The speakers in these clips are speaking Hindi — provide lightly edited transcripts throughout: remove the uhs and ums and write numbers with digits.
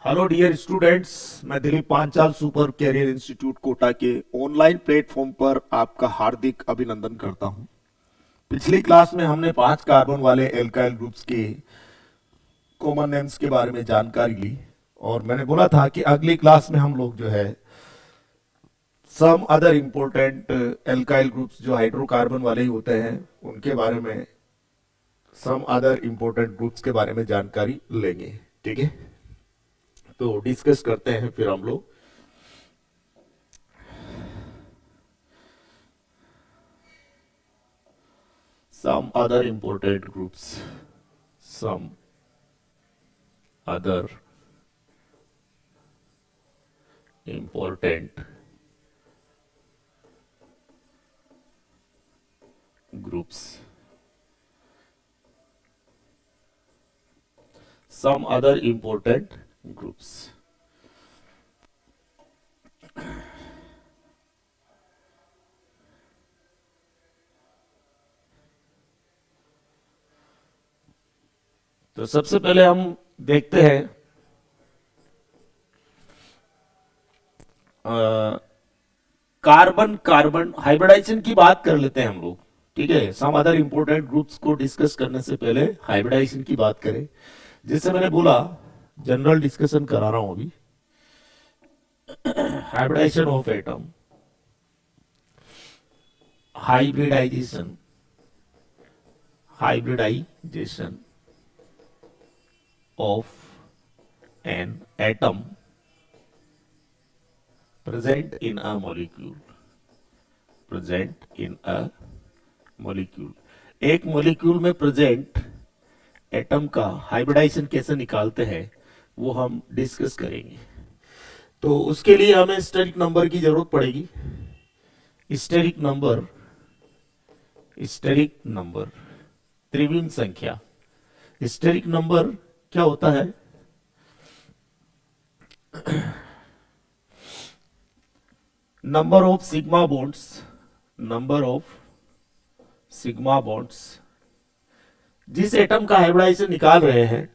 हेलो डियर स्टूडेंट्स, मैं Dilip Panchal super career institute Kota के ऑनलाइन प्लेटफॉर्म पर आपका हार्दिक अभिनंदन करता हूं। पिछली क्लास में हमने 5 कार्बन वाले एल्काइल ग्रुप्स के कॉमन नेम्स के बारे में जानकारी ली और मैंने बोला था कि अगली क्लास में हम लोग जो है some other important alkyl groups जो हाइड्रोकार्बन वाले ही होते हैं उनके बारे में, सम अदर इंपॉर्टेंट ग्रुप्स के बारे में जानकारी लेंगे। ठीक है, तो डिस्कस करते हैं फिर हम लोग। Some other important groups, some other important groups, some other important groups. तो सबसे पहले हम देखते हैं कार्बन कार्बन हाइब्रिडाइजेशन की बात कर लेते हैं हम लोग। ठीक है, सम अदर इंपॉर्टेंट ग्रुप्स को डिस्कस करने से पहले हाइब्रिडाइजेशन की बात करें। जैसे मैंने बोला, जनरल डिस्कशन करा रहा हूं अभी। Hybridization of atom, hybridization, hybridization of an atom present in a molecule, present in a molecule। एक मॉलिक्यूल में प्रेजेंट एटम का हाइब्रिडाइजेशन कैसे निकालते हैं वो हम डिस्कस करेंगे। तो उसके लिए हमें स्टेरिक नंबर की जरूरत पड़ेगी। स्टेरिक नंबर, स्टेरिक नंबर, त्रिविम संख्या। स्टेरिक नंबर क्या होता है? Number of sigma bonds, number of sigma bonds. जिस एटम का हाइब्रिडाइजेशन निकाल रहे हैं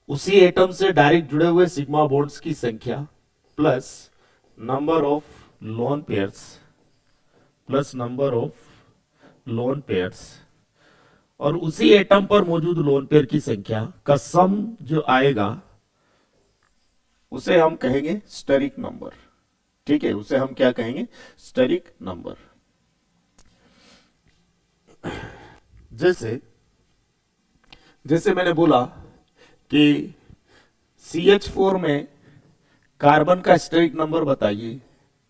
उसी एटम से डायरेक्ट जुड़े हुए सिग्मा बॉन्ड्स की संख्या plus number of lone pairs, plus number of lone pairs, और उसी एटम पर मौजूद लोन पेयर की संख्या का सम जो आएगा उसे हम कहेंगे स्टेरिक नंबर। ठीक है, उसे हम क्या कहेंगे? Steric number. जैसे मैंने बोला कि CH4 में कार्बन का स्टेरिक नंबर बताइए,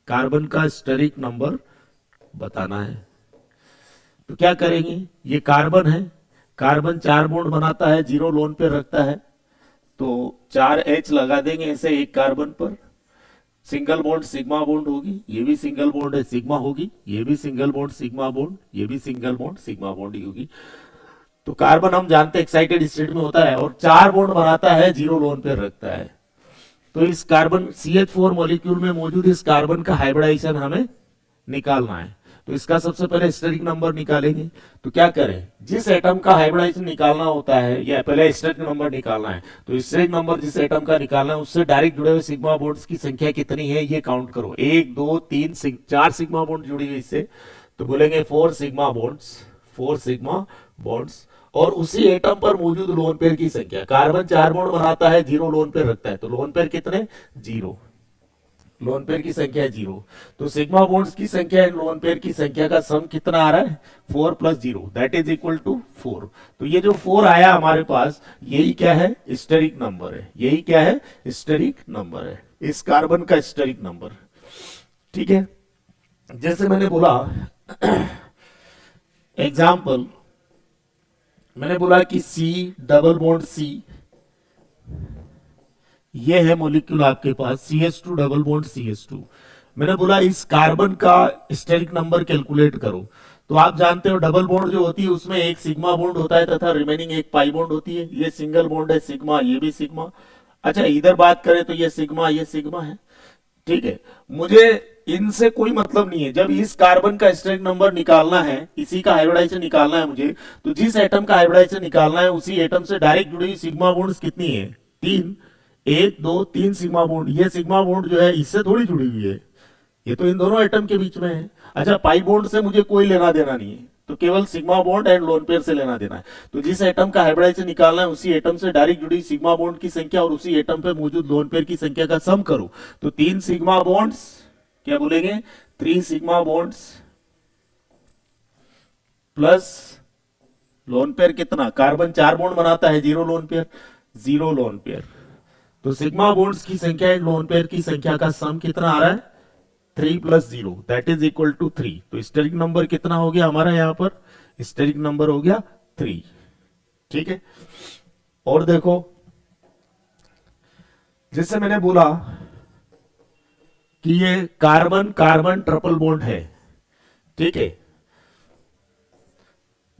कार्बन का स्टेरिक नंबर बताना है। तो क्या करेंगे? ये कार्बन है, कार्बन 4 बॉन्ड बनाता है, 0 लोन पे रखता है, तो 4H लगा देंगे ऐसे एक कार्बन पर। सिंगल बॉन्ड सिग्मा बॉन्ड होगी, ये भी सिंगल बॉन्ड है, सिग्मा होगी, ये भी सिंगल बॉन्ड सिग्मा बॉन्ड, ये भी सिंगल बॉन्ड सिग्मा बॉन्ड ही होगी। तो कार्बन हम जानते हैं एक्साइटेड स्टेट में होता है और 4 बॉन्ड बनाता है, 0 लोन पे रखता है। तो इस कार्बन CH4 मॉलिक्यूल में मौजूद इस कार्बन का हाइब्रिडाइजेशन हमें निकालना है। तो इसका सबसे पहले स्टेरिक नंबर निकालेंगे। तो क्या करें? जिस एटम का हाइब्रिडाइजेशन निकालना होता है या पहले स्टेरिक नंबर निकालना है, तो स्टेरिक नंबर जिस एटम का निकालना है उससे डायरेक्ट जुड़े हुए सिग्मा बॉन्ड्स की संख्या कितनी है ये काउंट करो। 1 2 3 4 सिग्मा बॉन्ड जुड़ी हुई इससे, तो बोलेंगे 4 सिग्मा बॉन्ड्स, 4 सिग्मा बॉन्ड्स। और उसी एटम पर मौजूद लोन पेयर की संख्या, कार्बन 4 बॉन्ड बनाता है, 0 लोन पेयर रखता है, तो लोन पेयर कितने? 0। लोन पेयर की संख्या है 0। तो सिग्मा बॉन्ड्स की संख्या एंड लोन पेयर की संख्या का सम कितना आ रहा है? 4 + 0 दैट इज इक्वल टू 4। तो ये जो 4 आया हमारे पास, यही क्या है? स्टेरिक नंबर है। यही क्या है? स्टेरिक नंबर है, इस कार्बन का स्टेरिक नंबर। ठीक है, जैसे मैंने बोला एग्जाम्पल, मैंने बोला कि C डबल बॉन्ड C, ये है मॉलिक्यूल आपके पास, CH2 डबल बॉन्ड CH2। मैंने बोला इस कार्बन का स्टेरिक नंबर कैलकुलेट करो। तो आप जानते हो डबल बॉन्ड जो होती है उसमें एक सिग्मा बॉन्ड होता है तथा रिमेनिंग एक पाई बॉन्ड होती है। ये सिंगल बॉन्ड है सिग्मा, ये भी सिग्मा। अच्छा, इधर बात करें तो ये सिग्मा, ये सिग्मा है। ठीक है, मुझे इनसे कोई मतलब नहीं है। जब इस कार्बन का स्टेरिक नंबर निकालना है, इसी का हाइब्रिडाइजेशन निकालना है मुझे, तो जिस एटम का हाइब्रिडाइजेशन निकालना है उसी एटम से डायरेक्ट जुड़ी हुई सिग्मा बॉन्ड्स कितनी है? 3। एक दो तीन सिग्मा बॉन्ड, ये सिग्मा बॉन्ड जो है इससे थोड़ी जुड़ी हुई है, ये तो इन दोनों एटम के बीच में है। अच्छा, पाई बॉन्ड से मुझे कोई लेना देना नहीं है, तो केवल sigma bond and lone pair से लेना देना है। तो जिस एटम का हाइब्रिडाइजेशन निकालना है उसी एटम से डायरेक्ट जुड़ी सिग्मा बॉन्ड की संख्या और उसी एटम पे मौजूद लोन पेयर की संख्या का सम करो। तो 3 सिग्मा बॉन्ड्स, क्या बोलेंगे, 3 sigma bonds plus lone pair कितना, कार्बन 4 बॉन्ड बनाता है, 0 लोन पेयर, 0 लोन पेयर। तो सिग्मा बॉन्ड्स की संख्या एंड लोन पेयर की संख्या का सम कितना आ रहा है, 3 + 0 दैट इज इक्वल टू 3। तो स्टेरिक नंबर कितना हो गया हमारा, यहां पर स्टेरिक नंबर हो गया 3। ठीक है, और देखो जैसे मैंने बोला कि ये कार्बन कार्बन ट्रिपल बॉन्ड है, ठीक है,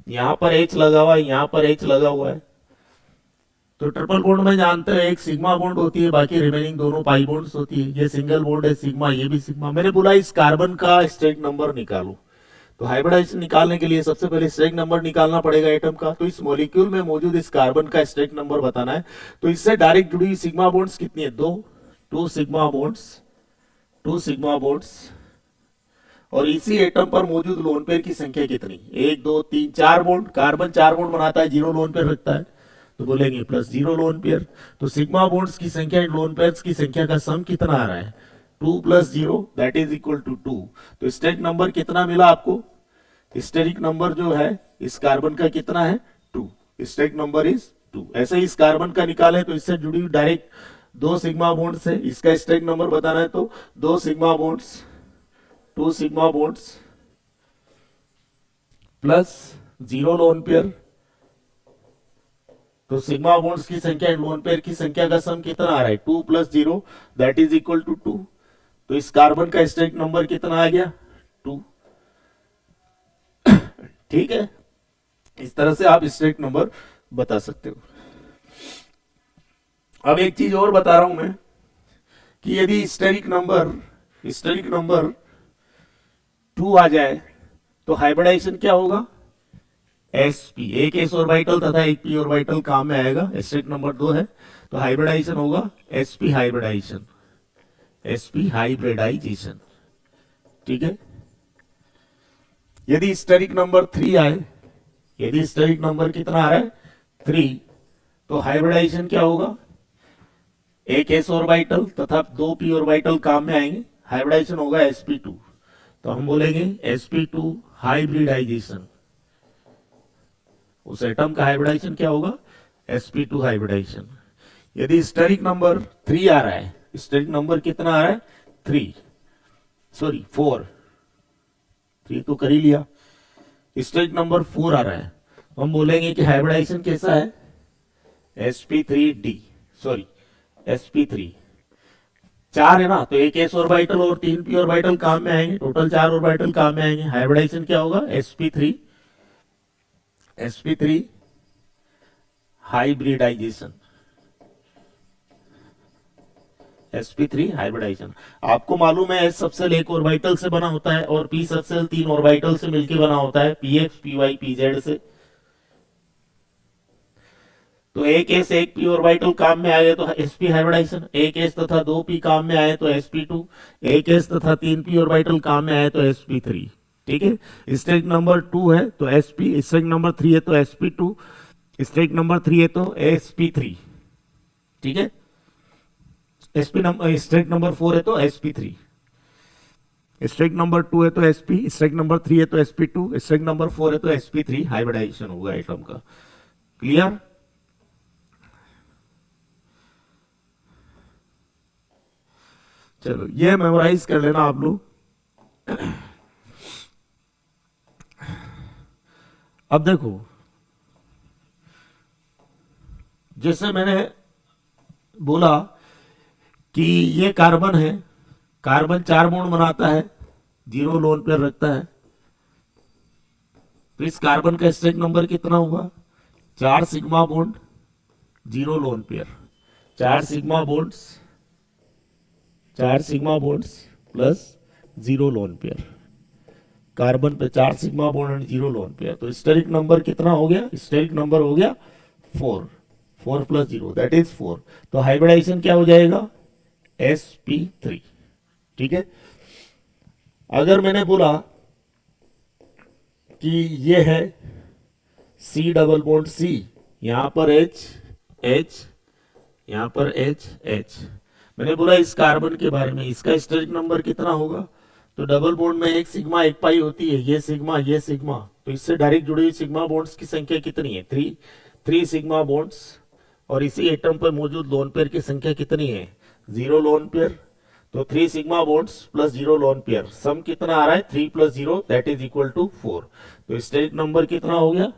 यहां पर H लगा हुआ है, यहां पर H लगा हुआ है। तो ट्रिपल बॉन्ड में जानते हैं एक सिग्मा बॉन्ड होती है, बाकी रिमेनिंग दोनों पाई बॉन्ड्स होती है। ये सिंगल बॉन्ड है सिग्मा, ये भी सिग्मा। मैंने बोला इस कार्बन का स्टेरिक नंबर निकालो। तो हाइब्रिडाइजेशन निकालने के लिए सबसे पहले स्टेरिक नंबर निकालना पड़ेगा एटम का। तो इस मॉलिक्यूल में मौजूद इस कार्बन का स्टेरिक नंबर बताना है। तो इससे डायरेक्ट जुड़ी हुई सिग्मा बॉन्ड्स कितनी है, 2 सिग्मा बॉन्ड्स, 2 सिग्मा बॉन्ड्स। और इसी एटम पर मौजूद लोन पेयर की संख्या कितनी, 1 2 3 4 बॉन्ड। कार्बन 4 बॉन्ड बनाता है, 0 लोन पेयर रखता है, तो बोलेंगे +0 लोन पेयर। तो सिग्मा बॉन्ड्स की संख्या एंड लोन पेयर्स की संख्या का सम कितना आ रहा है, 2 + 0 दैट इज इक्वल टू 2। तो स्टेरिक नंबर कितना मिला आपको, स्टेरिक नंबर जो है इस कार्बन का कितना है, 2। Steric number is 2। ऐसे ही इस कार्बन का निकाले तो इससे जुड़ी हुई डायरेक्ट 2 सिग्मा बॉन्ड से इसका स्टेरिक नंबर बताना है। तो 2 sigma bonds, 2 sigma bonds plus 0 lone pair. तो सिग्मा बॉन्ड्स की संख्या एंड लोन पेयर की संख्या का सम कितना आ रहा है, 2 + 0 दैट इज इक्वल टू 2। तो इस कार्बन का स्टेरिक नंबर कितना आ गया, 2। ठीक है, इस तरह से आप स्टेरिक नंबर बता सकते हो। अब एक चीज और बता रहा हूं मैं कि यदि स्टेरिक नंबर 2 आ जाए तो हाइब्रिडाइजेशन क्या होगा, sp, एक s ऑर्बिटल तथा एक p ऑर्बिटल काम में आएगा। स्टेरिक नंबर 2 है तो हाइब्रिडाइजेशन होगा sp हाइब्रिडाइजेशन, sp हाइब्रिडाइजेशन। ठीक है, यदि स्टेरिक नंबर 3 आए, यदि स्टेरिक नंबर कितना आ रहा है, 3, तो हाइब्रिडाइजेशन क्या होगा, एक s ऑर्बिटल तथा 2 p ऑर्बिटल काम में आएंगे, हाइब्रिडाइजेशन होगा sp2। तो हम बोलेंगे sp2 हाइब्रिडाइजेशन। उस एटम का हाइब्रिडाइजेशन क्या होगा, sp2 हाइब्रिडाइजेशन। यदि स्टेरिक नंबर 3 आ रहा है, स्टेरिक नंबर कितना आ रहा है, 4, 3 तो कर ही लिया। स्टेरिक नंबर 4 आ रहा है तो हम बोलेंगे कि हाइब्रिडाइजेशन कैसा है, sp3d, sp3। 4 है ना, तो एक s ऑर्बिटल और 3 p ऑर्बिटल काम में आएंगे, टोटल 4 ऑर्बिटल काम में आएंगे। हाइब्रिडाइजेशन क्या होगा, sp3 हाइब्रिडाइजेशन, sp3 हाइब्रिडाइजेशन। आपको मालूम है s सबसेल एक ऑर्बिटल से बना होता है और p सबसेल 3 ऑर्बिटल से मिलकर बना होता है, px py pz से। तो एक s एक p ऑर्बिटल काम में आए तो sp हाइब्रिडाइजेशन, एक s तथा 2 p काम में आए तो sp2, एक s तथा 3 p ऑर्बिटल काम में आए तो sp3। ठीक है, स्टेरिक नंबर 2 है तो sp, स्टेरिक नंबर 3 है तो sp2, स्टेरिक नंबर 3 है तो sp3। ठीक है, स्टेरिक नंबर 4 है तो sp3, स्टेरिक नंबर 2 है तो sp, स्टेरिक नंबर 3 है तो sp2, स्टेरिक नंबर 4 है तो sp3 हाइब्रिडाइजेशन होगा एटम का। क्लियर, चलो ये मेमोराइज कर लेना आप लोग। अब देखो, जैसे मैंने बोला कि ये कार्बन है, कार्बन 4 बॉन्ड बनाता है, 0 लोन पेयर रखता है। तो इस कार्बन का स्टेरिक नंबर कितना होगा, 4 sigma bond 0 lone pair, 4 sigma bonds plus 0 lone pair. Carbon पे 4 sigma bond and 0 lone pair. तो स्टेरिक नंबर कितना हो गया, स्टेरिक नंबर हो गया 4। 4 प्लस 0 दैट इज 4। तो हाइब्रिडाइजेशन क्या हो जाएगा, sp3। ठीक है, अगर मैंने बोला कि ये है C डबल बॉन्ड C, यहां पर H H, यहां पर H H, मैंने बोला इस कार्बन के बारे में, इसका स्टेरिक नंबर कितना होगा, तो डबल बॉन्ड में एक सिग्मा एक पाई होती है, ये सिग्मा, तो इससे डायरेक्ट जुड़ी हुई सिग्मा बॉन्ड्स की संख्या कितनी है, 3 सिग्मा बॉन्ड्स, और इसी एटम पर मौजूद लोन पेयर की संख्या कितनी है, 0 लोन पेयर। तो 3 sigma bonds plus 0 lone pair, sum कितना आ रहा है, 3 plus 0 that is equal to 4। तो स्टेरिक नंबर कितना हो गया,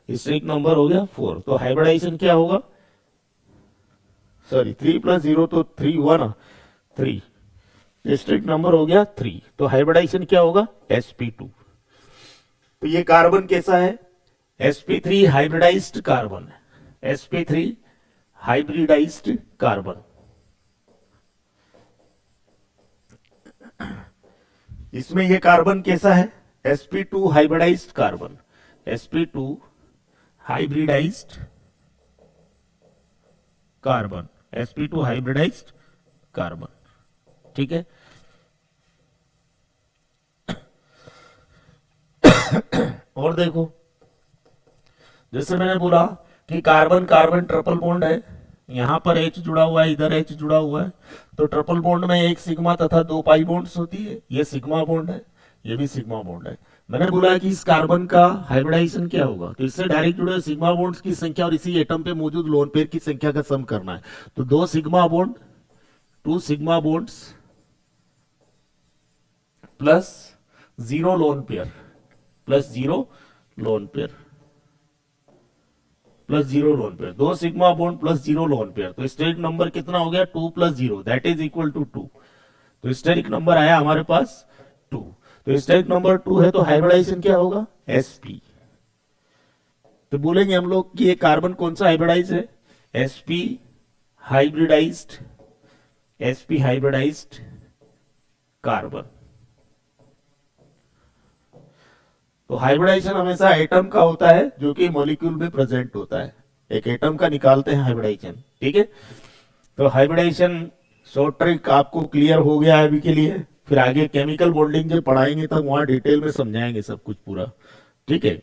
स्टेरिक नंबर हो गया 4। तो हाइब्रिडाइजेशन क्या होगा, सॉरी 3 प्लस 0 तो 3 स्टेरिक नंबर हो गया 3। तो हाइब्रिडाइजेशन क्या होगा, sp2। तो ये कार्बन कैसा है, sp3 हाइब्रिडाइज्ड कार्बन है, sp3 हाइब्रिडाइज्ड कार्बन। इसमें ये कार्बन कैसा है, sp2 hybridised carbon, sp2 hybridised carbon, sp2 hybridised carbon. ठीक है, और देखो जैसे मैंने बोला कि कार्बन कार्बन ट्रिपल बॉन्ड है, यहां पर H जुड़ा हुआ है, इधर H जुड़ा हुआ है, तो ट्रिपल बॉन्ड में एक सिग्मा तथा 2 पाई बॉन्ड्स होती है, ये सिग्मा बॉन्ड है, ये भी सिग्मा बॉन्ड है। मैंने बोला कि इस कार्बन का हाइब्रिडाइजेशन क्या होगा, तो इससे डायरेक्ट जुड़े सिग्मा बॉन्ड्स की संख्या और इसी एटम पे मौजूद लोन पेयर की संख्या का सम करना है। तो 2 sigma bond, 2 sigma bonds plus 0 lone pair, plus 0 lone pair, plus 0 lone pair, 2 sigma bond plus 0 lone pair. तो स्टेरिक नंबर कितना हो गया, 2 plus 0 that is equal to 2। तो स्टेरिक नंबर आया हमारे पास 2। तो स्टेरिक नंबर 2 है, तो हाइब्रिडाइजेशन क्या होगा, sp। तो बोलेंगे हम लोग कि ये कार्बन कौन सा हाइब्रिडाइज है, sp hybridized, sp hybridized carbon. तो हाइब्रिडाइजेशन हमेशा एटम का होता है जो कि मॉलिक्यूल में प्रेजेंट होता है, एक एटम का निकालते हैं हाइब्रिडाइजेशन। ठीक है, तो हाइब्रिडाइजेशन शॉर्ट ट्रिक आपको क्लियर हो गया है अभी के लिए, फिर आगे केमिकल बॉन्डिंग जो पढ़ाएंगे तब वहां डिटेल में समझाएंगे सब कुछ पूरा। ठीक है,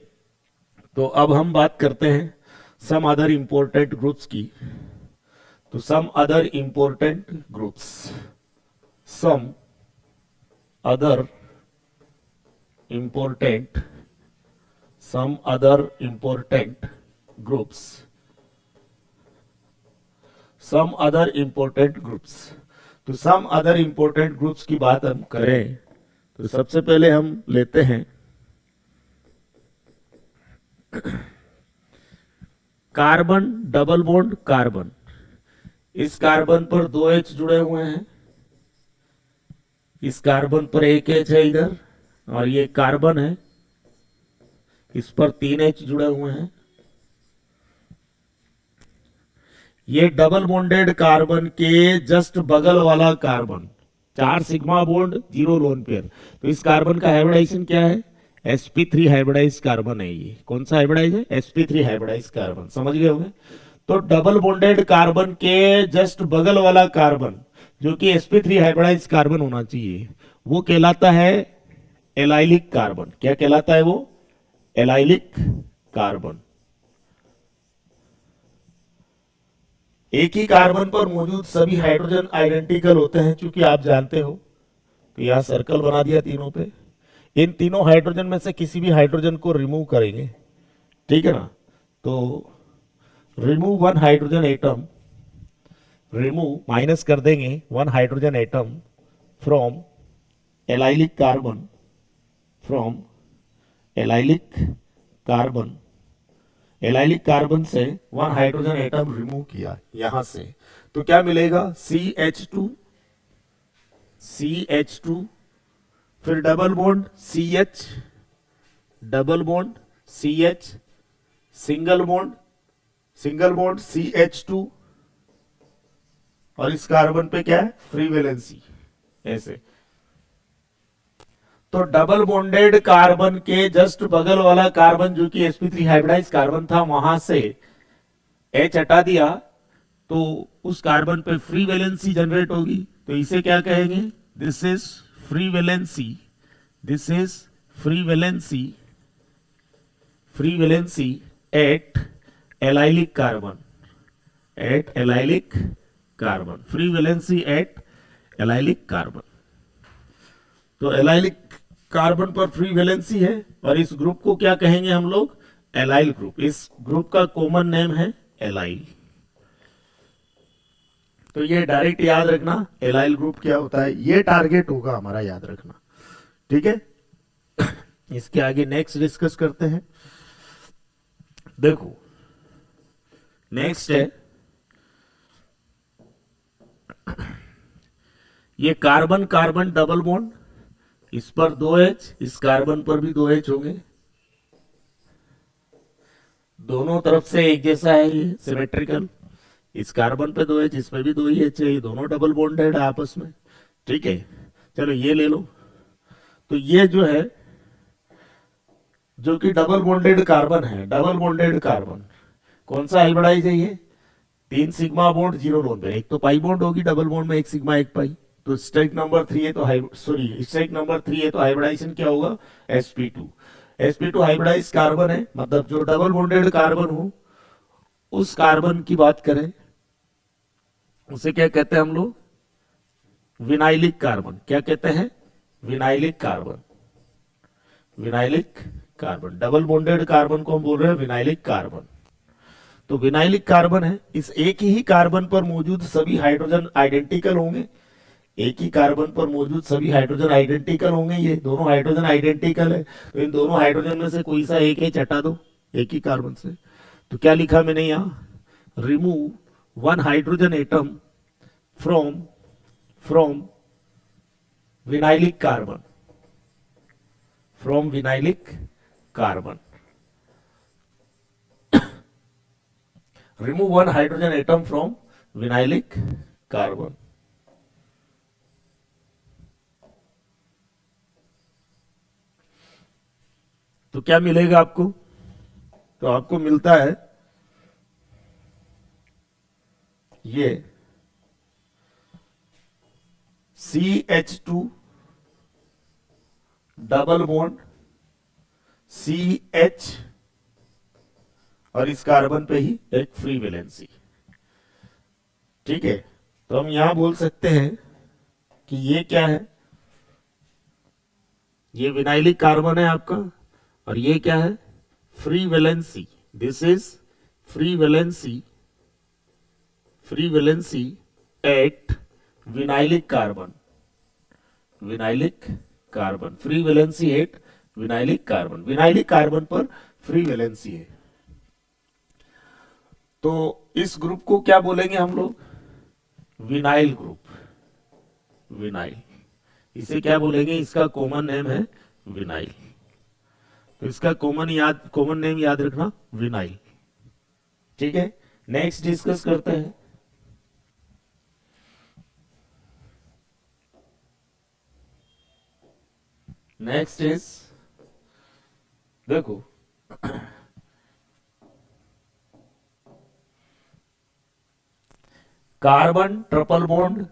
तो अब हम बात करते हैं सम अदर इंपॉर्टेंट ग्रुप्स की। तो some other important groups, some other important some other important groups, some other important groups। तो some other important groups की बात हम करें तो सबसे पहले हम लेते हैं कार्बन डबल बॉन्ड कार्बन। इस कार्बन पर 2 H जुड़े हुए हैं, इस कार्बन पर एक H है इधर, और ये कार्बन है, इस पर 3 H जुड़े हुए हैं। ये डबल बॉन्डेड कार्बन के जस्ट बगल वाला carbon, 4 sigma bond 0 lone pair. तो इस कार्बन का हाइब्रिडाइजेशन क्या है, sp3 हाइब्रिडाइज कार्बन है। ये कौन सा हाइब्रिडाइज है, sp3 हाइब्रिडाइज कार्बन, समझ गए होंगे। तो डबल बॉन्डेड कार्बन के जस्ट बगल वाला कार्बन जो कि sp3 हाइब्रिडाइज कार्बन होना चाहिए, वो कहलाता है एलाइलिक कार्बन। क्या कहलाता है वो, एलाइलिक कार्बन। एक ही कार्बन पर मौजूद सभी हाइड्रोजन आइडेंटिकल होते हैं, क्योंकि आप जानते हो। तो यहां सर्कल बना दिया तीनों पे। इन तीनों हाइड्रोजन में से किसी भी हाइड्रोजन को रिमूव करेंगे, ठीक है ना। तो remove 1 hydrogen atom, remove minus कर देंगे 1 hydrogen atom from allylic carbon, from allylic carbon. Allylic carbon से 1 हाइड्रोजन एटम रिमूव किया यहां से, तो क्या मिलेगा, CH2, CH2, फिर double bond CH, double bond CH, single bond CH2, और इस कार्बन पे क्या है, फ्री वैलेंसी, ऐसे। तो डबल बॉन्डेड कार्बन के जस्ट बगल वाला कार्बन जो कि sp3 हाइब्रिडाइज कार्बन था, वहां से H हटा दिया तो उस कार्बन पे फ्री वैलेंसी जनरेट होगी, तो इसे क्या कहेंगे, this is free valency, this is free valency, free valency at allylic carbon, at allylic carbon, free valency at allylic carbon. तो एलाइलिक कार्बन पर फ्री वैलेंसी है और इस ग्रुप को क्या कहेंगे हम लोग, एलाइल ग्रुप। इस ग्रुप का कॉमन नेम है एलाइल। तो ये डायरेक्ट याद रखना एलाइल ग्रुप क्या होता है, ये टारगेट होगा हमारा, याद रखना, ठीक है। इसके आगे नेक्स्ट डिस्कस करते हैं। देखो नेक्स्ट है ये कार्बन कार्बन डबल बॉन्ड, इस पर 2H, इस कार्बन पर भी 2H होंगे, दोनों तरफ से एक जैसा है, ये सिमेट्रिकल, इस कार्बन पे 2H, इसमें भी 2H है, ये दोनों डबल बॉन्डेड है आपस में, ठीक है। चलो ये ले लो। तो ये जो है जो कि डबल बॉन्डेड कार्बन है, डबल बॉन्डेड कार्बन कौन सा हाइब्रिडाइज है, ये 3 सिग्मा बॉन्ड 0 लोन पे, एक तो पाई बॉन्ड होगी डबल बॉन्ड में, एक सिग्मा एक पाई, तो स्ट्राइक नंबर 3 है, तो स्ट्राइक नंबर 3 है, तो हाइब्रिडाइजेशन क्या होगा, sp2। sp2 हाइब्रिडाइज कार्बन है, मतलब जो डबल बॉन्डेड कार्बन हो उस कार्बन की बात करें उसे क्या कहते हैं हम लोग, विनाइलिक कार्बन। क्या कहते हैं, vinylic carbon, vinylic carbon, double bonded carbon को हम बोल रहे हैं विनाइलिक कार्बन। तो विनाइलिक कार्बन है, इस एक ही कार्बन पर मौजूद सभी हाइड्रोजन आइडेंटिकल होंगे, एक ही कार्बन पर मौजूद सभी हाइड्रोजन आइडेंटिकल होंगे, ये दोनों हाइड्रोजन आइडेंटिकल है, तो इन दोनों हाइड्रोजन में से कोई सा एक H हटा दो एक ही कार्बन से। तो क्या लिखा मैंने यहाँ, remove 1 hydrogen atom from vinylic carbon, from vinylic carbon, remove 1 hydrogen atom from vinylic carbon। तो क्या मिलेगा आपको, तो आपको मिलता है ये CH2 डबल बॉन्ड CH और इस कार्बन पे ही एक फ्री वैलेंसी, ठीक है। तो हम यहां बोल सकते हैं कि ये क्या है, ये विनाइलिक कार्बन है आपका, और ये क्या है, free valency, this is free valency, free valency at vinylic carbon, vinylic carbon, free valency at vinylic carbon, vinylic carbon पर फ्री वैलेंसी है। तो इस ग्रुप को क्या बोलेंगे हम लोग, विनाइल ग्रुप, विनाइल, इसे क्या बोलेंगे, इसका कॉमन नेम है विनाइल। तो इसका कॉमन नेम याद रखना विनाइल, ठीक है। नेक्स्ट डिस्कस करते हैं। नेक्स्ट इज, देखो कार्बन ट्रिपल बॉन्ड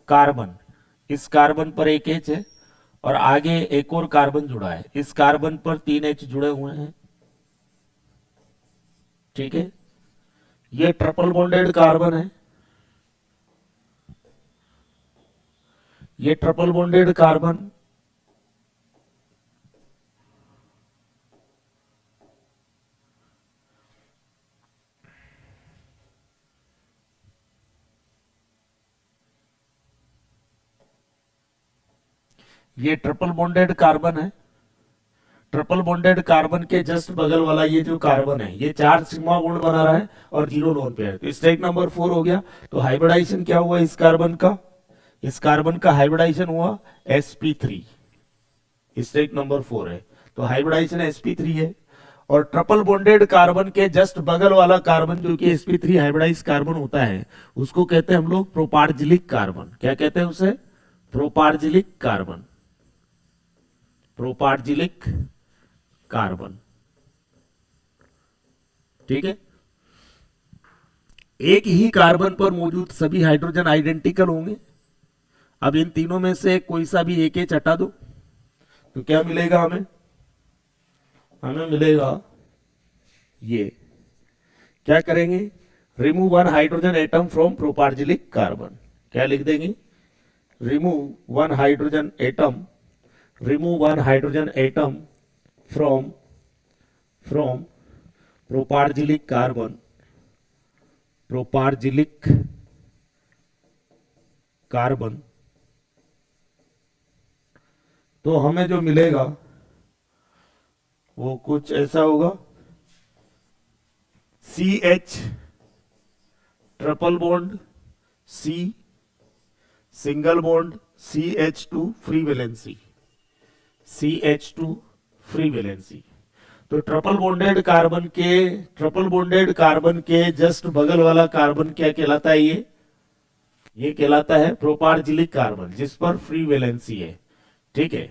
कार्बन, इस कार्बन पर एक H है और आगे एक और कार्बन जुड़ा है, इस कार्बन पर 3 H जुड़े हुए हैं, ठीक है। ये ट्रिपल बॉन्डेड कार्बन है, ये ट्रिपल बॉन्डेड कार्बन ये ट्रिपल बॉन्डेड कार्बन है, ट्रिपल बॉन्डेड कार्बन के जस्ट बगल वाला ये जो कार्बन है ये 4 सिग्मा बॉन्ड बना रहा है और 0 लोन पेयर, तो स्ट्राइक नंबर 4 हो गया। तो हाइब्रिडाइजेशन क्या हुआ इस कार्बन का, इस कार्बन का हाइब्रिडाइजेशन हुआ sp3, स्ट्राइक नंबर 4 है, तो हाइब्रिडाइजेशन sp3 है। और ट्रिपल बॉन्डेड कार्बन के जस्ट बगल वाला कार्बन जो कि sp3 हाइब्रिडाइज कार्बन होता है उसको कहते हैं हम लोग प्रोपार्जिलिक कार्बन। क्या कहते हैं उसे, प्रोपार्जिलिक कार्बन, प्रोपार्जिलिक कार्बन, ठीक है। एक ही कार्बन पर मौजूद सभी हाइड्रोजन आइडेंटिकल होंगे। अब इन तीनों में से कोई सा भी एक एच हटा दो तो क्या मिलेगा हमें? हमें मिलेगा ये। क्या करेंगे? Remove one hydrogen atom from propargylic carbon. क्या लिख देंगे? Remove one hydrogen atom, remove one hydrogen atom from propargylic carbon, propargylic carbon. तो हमें जो मिलेगा वो कुछ ऐसा होगा, CH triple bond C single bond CH2 free valency, CH2 free valency. तो ट्रिपल बॉन्डेड कार्बन के जस्ट बगल वाला कार्बन क्या कहलाता है? ये कहलाता है प्रोपार्जिलिक कार्बन, जिस पर फ्री वैलेंसी है। ठीक है,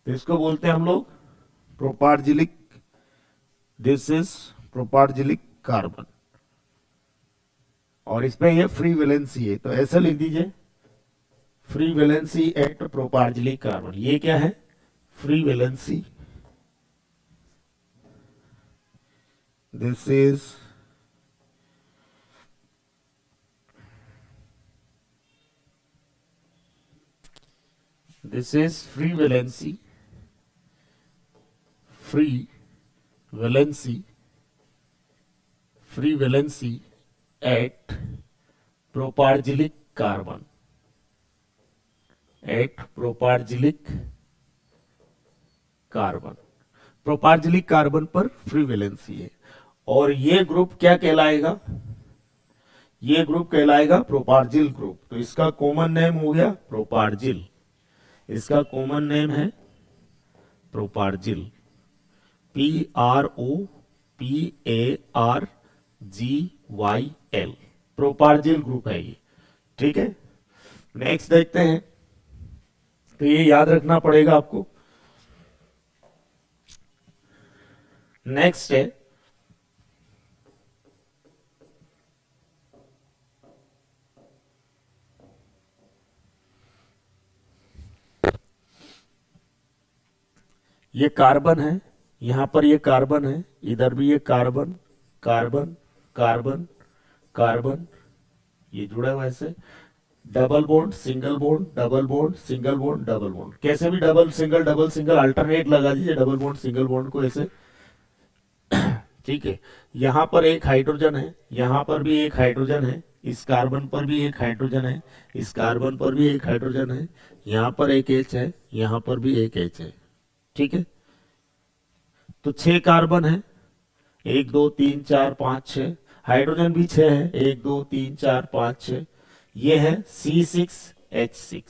तो इसको बोलते हैं हम लोग प्रोपार्जिलिक, दिस इज प्रोपार्जिलिक कार्बन, और इसमें ये फ्री वैलेंसी है। तो ऐसा लिख दीजिए, free valency at propargylic carbon. ये क्या है? Free valency, this is free valency, free valency at propargylic carbon, प्रोपार्जिलिक कार्बन पर फ्री वैलेंसी है। और ये ग्रुप क्या कहलाएगा? ये ग्रुप कहलाएगा प्रोपार्जिल ग्रुप। तो इसका कॉमन नेम हो गया प्रोपार्जिल, इसका कॉमन नेम है प्रोपार्जिल, PROPARGYL, प्रोपार्जिल ग्रुप है ये। ठीक है, नेक्स्ट देखते हैं। तो ये याद रखना पड़ेगा आपको। नेक्स्ट है ये कार्बन है, यहां पर ये कार्बन है, इधर भी ये कार्बन कार्बन कार्बन कार्बन, ये जुड़ा हुआ ऐसे, double bond single bond double bond single bond double bond. कैसे भी डबल सिंगल अल्टरनेट लगा दीजिए डबल बॉन्ड सिंगल बॉन्ड को ऐसे। ठीक है, यहां पर एक हाइड्रोजन है, यहां पर भी एक हाइड्रोजन है, इस कार्बन पर भी एक हाइड्रोजन है, इस कार्बन पर भी एक हाइड्रोजन है, यहां पर एक H है, यहां पर भी एक H है। ठीक है, तो 6 कार्बन है, 1 2 3 4 5 6, हाइड्रोजन भी 6 है, 1 2 3 4 5 6। ये है C6H6,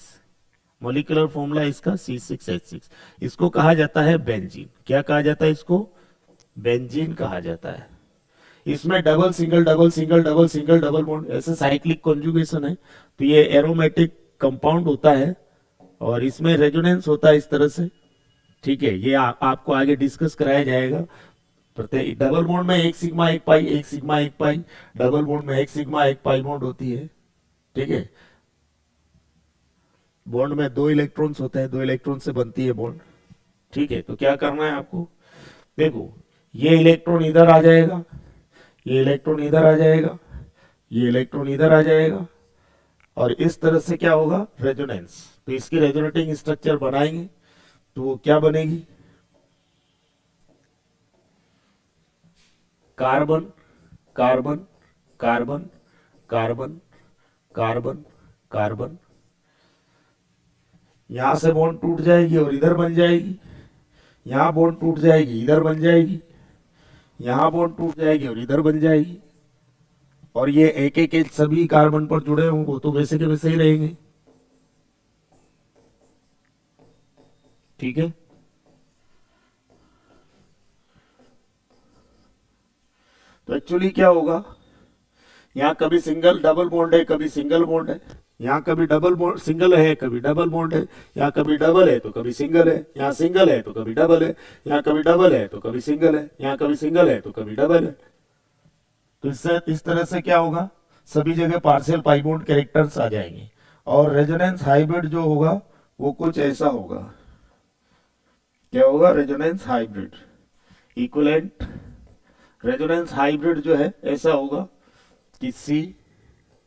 मॉलिक्यूलर फॉर्मूला इसका C6H6। इसको कहा जाता है बेंजीन। क्या कहा जाता है इसको? बेंजीन कहा जाता है। इसमें डबल सिंगल डबल बॉन्ड ऐसे साइक्लिक कॉन्जुगेशन है। तो ये एरोमेटिक कंपाउंड होता है और इसमें रेजोनेंस होता है इस तरह से। ठीक है, ये आपको आगे डिस्कस कराया जाएगा। प्रत्येक डबल बॉन्ड में एक सिग्मा एक पाई, एक सिग्मा एक पाई, डबल बॉन्ड में एक सिग्मा एक पाई बॉन्ड होती है। ठीक है, बॉन्ड में 2 इलेक्ट्रॉन्स होते हैं, 2 इलेक्ट्रॉन से बनती है बॉन्ड। ठीक है, तो क्या करना है आपको? देखो, ये इलेक्ट्रॉन इधर आ जाएगा, ये इलेक्ट्रॉन इधर आ जाएगा, ये इलेक्ट्रॉन इधर आ जाएगा, और इस तरह से क्या होगा? रेजोनेंस। तो इसकी रेजोनेटिंग स्ट्रक्चर बनाएंगे तो वो क्या बनेगी? Carbon carbon carbon carbon carbon carbon, यहां से बॉन्ड टूट जाएगी और इधर बन जाएगी, यहां बॉन्ड टूट जाएगी इधर बन जाएगी, यहां बॉन्ड टूट जाएगी और इधर बन जाएगी। और ये एक एक सभी कार्बन पर जुड़े होंगे तो वैसे के वैसे ही रहेंगे। ठीक है, तो एक्चुअली क्या होगा? यहाँ कभी सिंगल डबल बॉन्ड है, कभी सिंगल बॉन्ड है, यहाँ कभी डबल बॉन्ड सिंगल है, कभी डबल बॉन्ड है, यहाँ कभी डबल है तो कभी सिंगल है, यहाँ सिंगल है तो कभी डबल है, यहाँ कभी डबल है तो कभी सिंगल है, यहाँ कभी सिंगल है तो कभी डबल है। तो इससे इस तरह से क्या होगा? सभी जगह पार्शियल पाई बॉन्ड कैरेक्टर्स आ जाएंगे। और रेजोनेंस हाइब्रिड जो होगा वो कुछ ऐसा होगा। क्या होगा? Resonance hybrid equivalent resonance hybrid जो है ऐसा होगा कि सी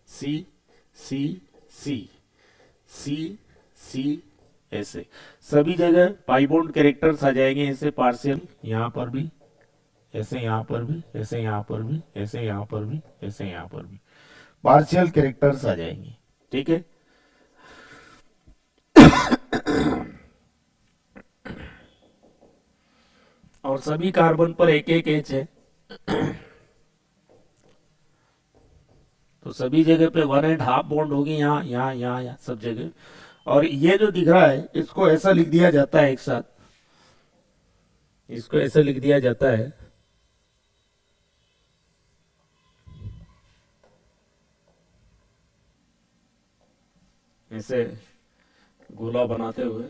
सी सी सी सी सी ऐसे सभी जगह पाई बॉन्ड कैरेक्टर्स आ जाएंगे ऐसे पार्शियल, यहां पर भी ऐसे, यहां पर भी ऐसे, यहां पर भी ऐसे, यहां पर भी ऐसे, यहां पर भी पार्शियल कैरेक्टर्स आ जाएंगे। ठीक है, और सभी कार्बन पर एक एक एच है, तो सभी जगह पे 1.5 बॉन्ड होगी, यहाँ यहाँ यहाँ यहाँ सब जगह। और ये जो दिख रहा है इसको ऐसा लिख दिया जाता है एक साथ, इसको ऐसा लिख दिया जाता है ऐसे गोला बनाते हुए।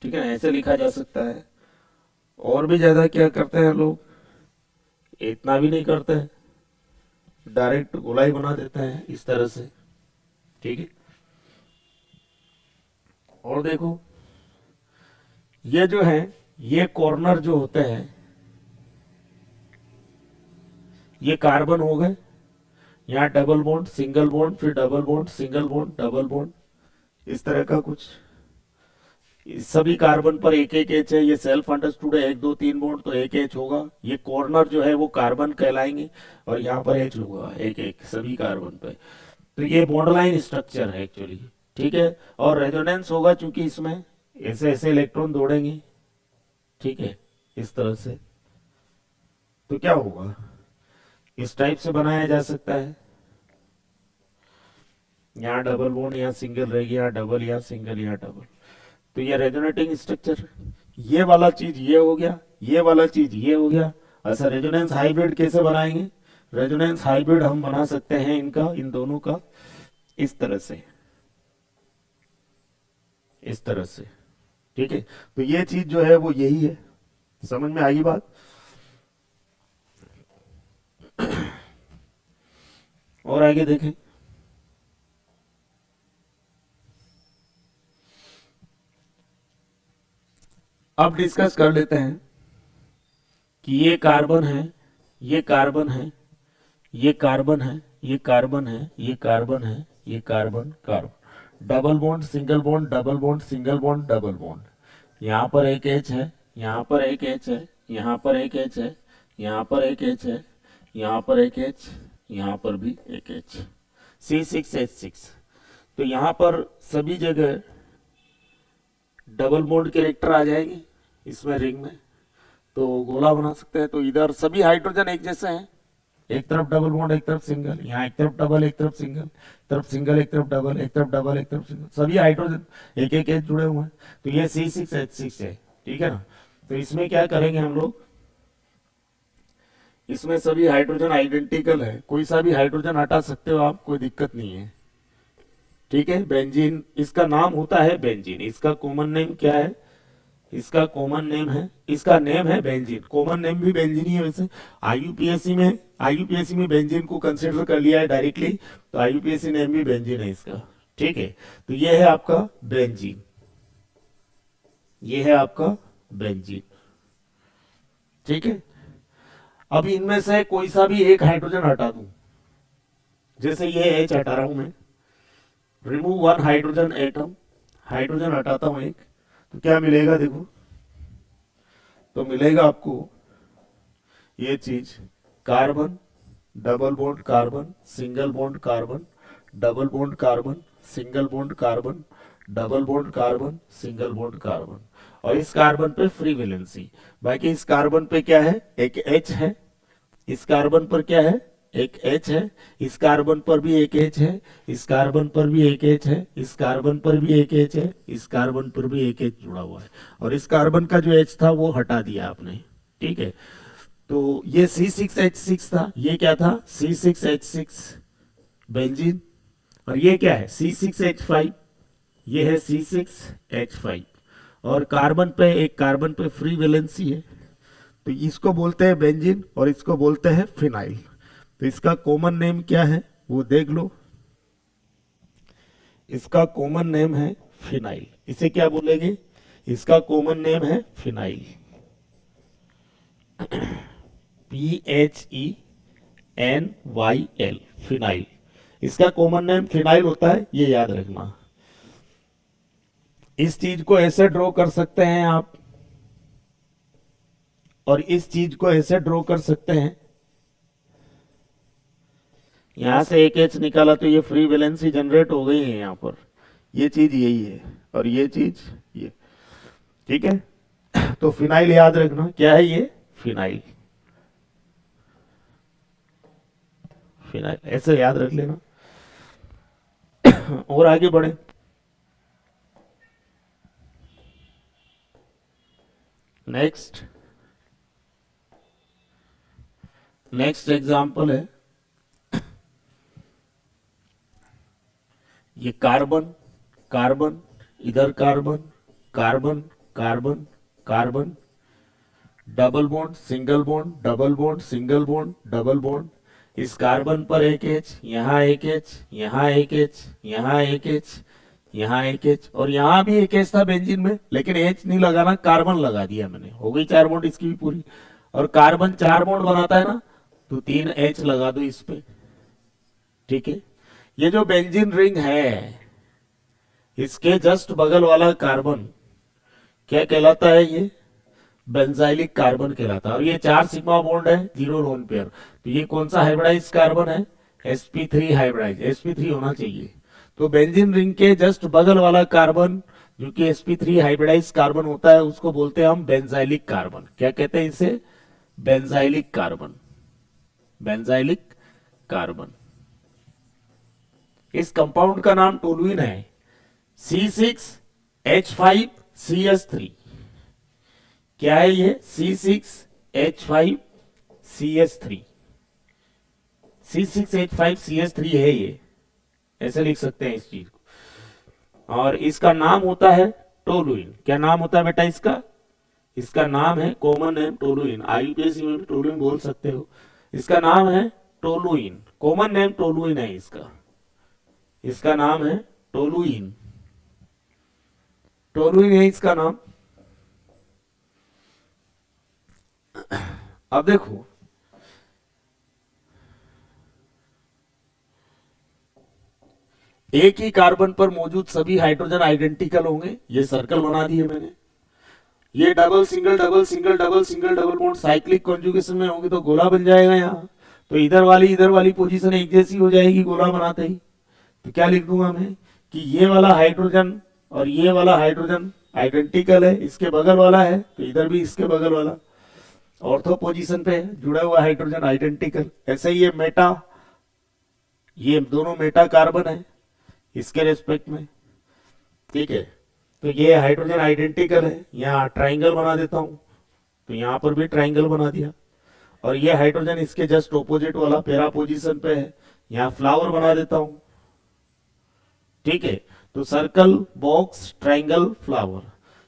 ठीक है, ऐसे लिखा जा सकता है। और भी ज्यादा क्या करते हैं लोग, इतना भी नहीं करते हैं, डायरेक्ट गोला ही बना देते हैं इस तरह से। ठीक है, और देखो ये जो है ये कॉर्नर जो होते हैं ये कार्बन हो गए, यहाँ डबल बॉन्ड सिंगल बॉन्ड फिर double bond single bond double bond, इस तरह का कुछ। इस सभी कार्बन पर एक एक एच है, ये सेल्फ अंडरस्टूड है, 1 2 3 बॉन्ड तो एक एच होगा। ये कॉर्नर जो है वो कार्बन कहलाएंगे और यहाँ पर एच होगा एक एक सभी कार्बन पे। तो ये बॉन्ड लाइन स्ट्रक्चर है एक्चुअली। ठीक है, और रेजोनेंस होगा चूंकि इसमें ऐसे ऐसे इलेक्ट्रॉन दौड़ेंगे। ठीक है, इस तरह से। तो क्या होगा, इस टाइप से बनाया जा सकता है। यहाँ डबल बॉन्ड, यहाँ सिंगल रहेगी, यहाँ डबल, यहाँ सिंगल, यहाँ डबल। तो ये रेजोनेटिंग स्ट्रक्चर, ये वाला चीज ये हो गया, ये वाला चीज ये हो गया। अच्छा, रेजोनेंस हाइब्रिड कैसे बनाएंगे? रेजोनेंस हाइब्रिड हम बना सकते हैं इनका, इन दोनों का इस तरह से, इस तरह से। ठीक है, तो ये चीज जो है वो यही है। समझ में आई बात? और आगे देखें, अब डिस्कस कर लेते हैं कि ये कार्बन है, ये कार्बन है, ये कार्बन है, ये कार्बन है, ये कार्बन है, ये carbon carbon, double bond single bond double bond single bond double bond. यहाँ पर एक एच है, यहाँ पर एक एच है, यहाँ पर एक एच है, यहाँ पर एक एच है, यहाँ पर एक एच, यहाँ पर भी एक एच, C6H6। तो यहाँ पर सभी जगह डबल बॉन्ड कैरेक्टर आ जाएंगे इसमें, रिंग में। तो गोला बना सकते हैं। तो इधर सभी हाइड्रोजन एक जैसे हैं, एक तरफ डबल बॉन्ड एक तरफ सिंगल, यहाँ एक तरफ डबल एक तरफ सिंगल, तरफ सिंगल एक तरफ डबल, एक तरफ डबल एक तरफ सिंगल, सभी हाइड्रोजन एक एक एच जुड़े हुए हैं। तो ये C6H6 है। ठीक है ना, तो इसमें क्या करेंगे हम लोग, इसमें सभी हाइड्रोजन आइडेंटिकल है, कोई सा भी हाइड्रोजन हटा सकते हो आप, कोई दिक्कत नहीं है। ठीक है, बेंजीन इसका नाम होता है, बेंजीन इसका कॉमन नेम क्या है, इसका कॉमन नेम है, इसका नेम है बेंजीन, कॉमन नेम भी बेंजीन ही है। वैसे आईयूपीएससी में बेंजीन को कंसीडर कर लिया है डायरेक्टली, तो आईयूपीएससी नेम भी बेंजीन है इसका। ठीक है, तो ये है आपका बेंजीन, ये है आपका बेंजीन। ठीक है, अब इनमें से कोई सा भी एक हाइड्रोजन हटा दूं, जैसे ये एच हटा रहा हूं मैं, remove one hydrogen atom, hydrogen हटाता हूं एक, तो क्या मिलेगा देखो, तो मिलेगा आपको ये चीज, carbon double bond carbon single bond carbon double bond carbon single bond carbon double bond carbon single bond carbon. और इस कार्बन पे फ्री वैलेंसी, बाकी इस कार्बन पे क्या है, एक H है, इस कार्बन पर क्या है, एक H है, इस कार्बन पर भी एक H है, इस कार्बन पर भी एक H है, इस कार्बन पर भी एक H है, इस कार्बन पर भी एक H जुड़ा हुआ है, और इस कार्बन का जो H था वो हटा दिया आपने। ठीक है, तो ये C6H6 था, ये क्या था, C6H6 बेंजीन, और ये क्या है, C6H5, ये है C6H5, और कार्बन पे एक कार्बन पे फ्री वैलेंसी है, तो इसको बोलते हैं बेंजीन और इसको बोलते हैं फिनाइल। तो इसका कॉमन नेम क्या है वो देख लो। इसका कॉमन नेम है फिनाइल। इसे क्या बोलेंगे? इसका कॉमन नेम है फिनाइल। PHENYL, phenyl. इसका कॉमन नेम फिनाइल होता है, ये याद रखना। इस चीज को ऐसे ड्रॉ कर सकते हैं आप, और इस चीज को ऐसे ड्रॉ कर सकते हैं। यहां से एक एच निकाला तो ये फ्री वैलेंसी जनरेट हो गई है यहां पर। ये चीज यही है और ये चीज ये, ठीक है। तो फिनाइल याद रखना, क्या है ये? फिनाइल। फिनाइल ऐसे याद रख लेना। और आगे बढ़े। नेक्स्ट एग्जांपल है ये कार्बन, कार्बन, इधर carbon, carbon, carbon, carbon, double bond, single bond, double bond, single bond, double bond. इस कार्बन पर एक एच, यहाँ एक एच, यहाँ एक एच, यहाँ एक एच, यहाँ एक एच, और यहाँ भी एक एच था बेंजीन में, लेकिन एच नहीं लगाना, कार्बन लगा दिया मैंने। हो गई 4 बॉन्ड इसकी भी पूरी। और कार्बन 4 बॉन्ड बनाता है ना, तो 3 एच लगा दो इस पे, ठीक है। ये जो बेंजीन रिंग है, इसके जस्ट बगल वाला कार्बन क्या कहलाता है? ये बेंजाइलिक कार्बन कहलाता है। और ये 4 सिग्मा बॉन्ड है, 0 लोन पेयर। तो ये कौन सा हाइब्रिडाइज कार्बन है? sp3 हाइब्रिडाइज, sp3 होना चाहिए। तो बेंजीन रिंग के जस्ट बगल वाला कार्बन जो कि sp3 हाइब्रिडाइज कार्बन होता है, उसको बोलते हैं हम बेंजाइलिक कार्बन। क्या कहते हैं इसे? Benzylic carbon, benzylic carbon. इस कंपाउंड का नाम टोलुइन है, C6H5CH3। क्या है ये? C6H5CH3, C6H5CH3 है ये, ऐसे लिख सकते हैं इस चीज को। और इसका नाम होता है टोलुइन। क्या नाम होता है बेटा इसका? इसका नाम है, कॉमन नेम टोलुइन। IUPAC में भी टोलुइन बोल सकते हो। इसका नाम है टोलुइन, कॉमन नेम टोलुइन है इसका। इसका नाम है टोलुइन, टोलुइन है इसका नाम। अब देखो, एक ही कार्बन पर मौजूद सभी हाइड्रोजन आइडेंटिकल होंगे, ये सर्कल बना दिए मैंने। ये double single double single double single double bond cyclic conjugation में होंगे तो गोला बन जाएगा यहाँ। तो इधर वाली पोजीशन एक जैसी हो जाएगी गोला बनाते ही। तो क्या लिख दूंगा मैं कि ये वाला हाइड्रोजन और ये वाला हाइड्रोजन आइडेंटिकल है, इसके बगल वाला है तो इधर भी इसके बगल वाला ऑर्थो पोजीशन पे जुड़ा हुआ हाइड्रोजन आइडेंटिकल। ऐसे ही ये मेटा, ये दोनों मेटा कार्बन है इसके रेस्पेक्ट में, ठीक है। तो ये हाइड्रोजन आइडेंटिकल है, यहाँ ट्राइंगल बना देता हूं, तो यहाँ पर भी ट्राइंगल बना दिया। और ये हाइड्रोजन इसके जस्ट ऑपोजिट वाला पैरा पोजीशन पे है, यहाँ फ्लावर बना देता हूं, ठीक है। तो circle, box, triangle, flower,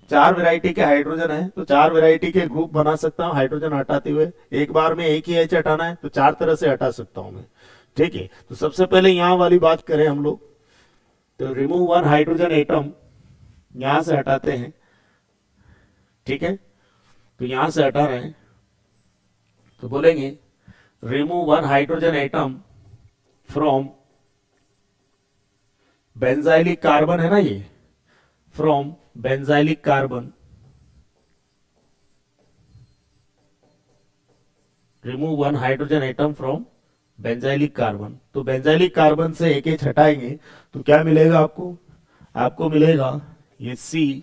4 variety के हाइड्रोजन है, तो 4 वैरायटी के ग्रुप बना सकता हूं हाइड्रोजन हटाते हुए। एक बार में एक ही एच हटाना है तो 4 तरह से हटा सकता हूं मैं, ठीक है। तो सबसे पहले यहां वाली बात करें हम लोग, तो रिमूव 1 हाइड्रोजन एटम यहां से हटाते हैं, ठीक है। तो यहां से हटा रहे हैं तो बोलेंगे remove 1 hydrogen atom from benzylic carbon, है ना ये, from benzylic carbon, remove 1 hydrogen atom from benzylic carbon. तो बेंजाइलिक कार्बन से एक एच हटाएंगे तो क्या मिलेगा आपको? आपको मिलेगा ये C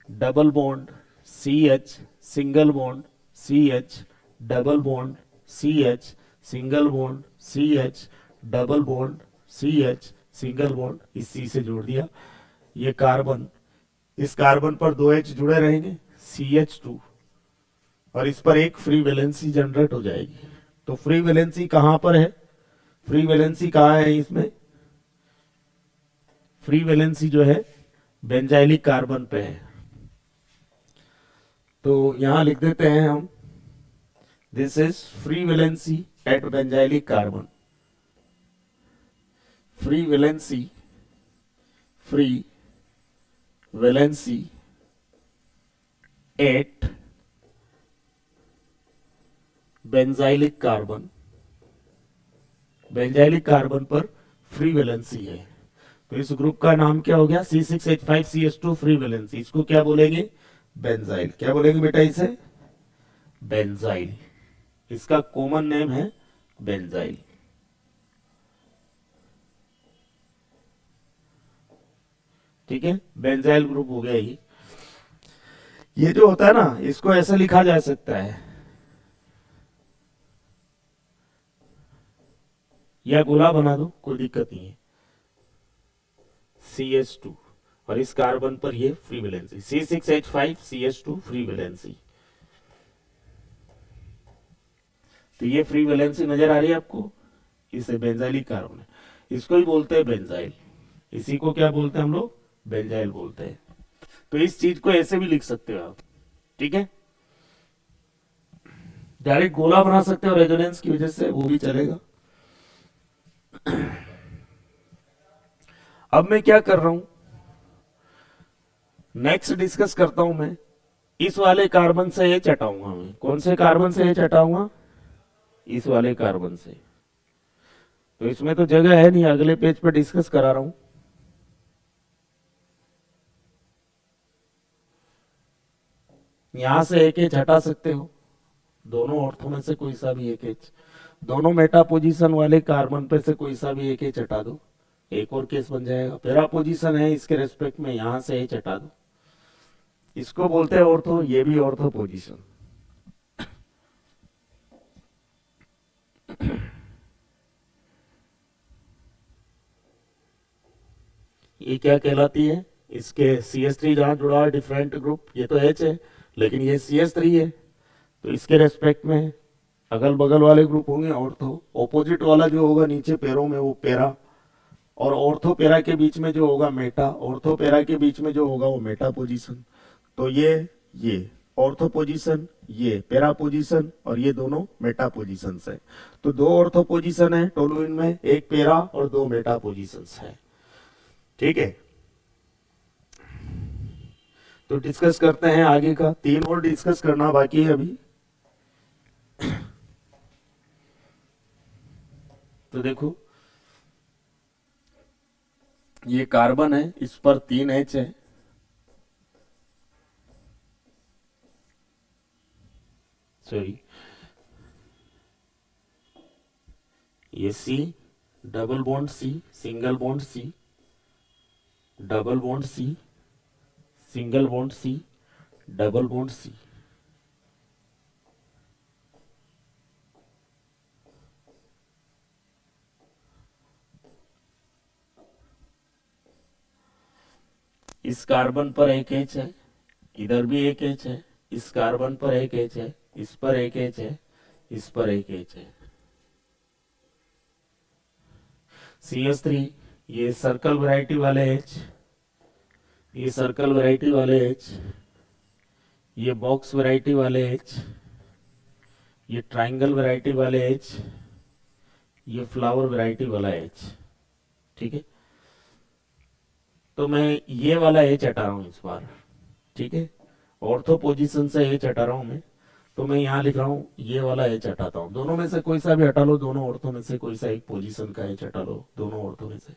double bond CH single bond CH double bond CH single bond CH double bond CH single bond, इस C से जोड़ दिया। ये कार्बन, इस कार्बन पर 2 H जुड़े रहेंगे CH2, और इस पर एक फ्री वैलेंसी जनरेट हो जाएगी। तो फ्री वैलेंसी कहां पर है? फ्री वैलेंसी कहां है इसमें? फ्री वैलेंसी जो है बेंजाइलिक कार्बन पे है। तो यहां लिख देते हैं हम, this is free valency at benzylic carbon, free valency at benzylic carbon पर फ्री वैलेंसी है। तो इस ग्रुप का नाम क्या हो गया, C6H5CH2 फ्री वैलेंसी। इसको क्या बोलेंगे, बेंजाइल। क्या बोलेंगे बेटा इसे, बेंजाइल। इसका कॉमन नेम है बेंजाइल। ठीक है, बेंजाइल ग्रुप हो गया ये जो होता है ना, इसको ऐसे लिखा जा सकता है, या गोला बना दो, कोई दिक्कत नहीं है, CH2 और इस कार्बन पर ये free valency, C6H5CH2 free valency. तो ये फ्री वैलेंसी नजर आ रही है आपको, इसे बेंजाइलिक कार्बन है, इसको ही बोलते हैं बेंजाइल। इसी को क्या बोलते हैं हम लोग, बेंजाइल बोलते हैं। तो इस चीज को ऐसे भी लिख सकते हो आप, ठीक है, डायरेक्ट गोला बना सकते हो रेजोनेंस की वजह से, वो भी चलेगा। अब मैं क्या कर रहा हूं, नेक्स्ट डिस्कस करता हूं मैं, इस वाले कार्बन से ये चटाऊंगा मैं। कौन से कार्बन से ये चटाऊंगा, इस वाले कार्बन से। तो इसमें तो जगह है नहीं, अगले पेज पे डिस्कस करा रहा हूं। यहां से एक एच हटा सकते हो, दोनों ऑर्थो में से कोई सा भी एक एच, दोनों मेटा पोजीशन वाले कार्बन पे से कोई सा भी एक एच हटा दो, एक और केस बन जाएगा। पैरा पोजीशन है इसके रेस्पेक्ट में, यहां से एच हटा दो, इसको बोलते हैं ऑर्थो, ये भी ऑर्थो पोजीशन। ये क्या कहलाती है, इसके CH3 जहां जुड़ा है डिफरेंट ग्रुप, ये तो H है लेकिन ये CH3 है, तो इसके रेस्पेक्ट में अगल बगल वाले ग्रुप होंगे ऑर्थो। ऑपोजिट वाला जो होगा नीचे पैरों में वो पैरा, और ऑर्थो पैरा के बीच में जो होगा मेटा, ऑर्थो पैरा के बीच में जो होगा वो मेटा पोजीशन। तो ये ऑर्थो पोजीशन, ये पैरा पोजीशन, और ये दोनों मेटा पोजीशन है। तो दो ऑर्थो पोजीशन है टोलुइन में, एक पैरा और दो मेटा पोजीशन है, ठीक है। तो डिस्कस करते हैं आगे का, 3 और डिस्कस करना बाकी है अभी। तो देखो ये कार्बन है, इस पर 3 H है, सॉरी ये C, double bond C, single bond C, double bond C, single bond C, double bond C। इस कार्बन पर एक एच है, इधर भी एक एच है, इस कार्बन पर एक एच है, इस पर एक एच है, इस पर एक एच है। CH3 ये सर्कल वैरायटी वाले एच, ये सर्कल वैरायटी वाले एच, ये बॉक्स वैरायटी वाले एच, ये ट्राइंगल वैरायटी वाले एच, ये फ्लावर वैरायटी वाला एच, ठीक है। तो मैं ये वाला एच हटा रहा हूं इस बार, ठीक है, ऑर्थो पोजीशन से एच हटा रहा हूं मैं। तो मैं यहां लिख रहा हूं ये वाला एच हटाता हूं, दोनों में से कोई सा भी हटा लो, दोनों ऑर्थो में से कोई सा एक पोजीशन का एच हटा लो, दोनों ऑर्थो में से।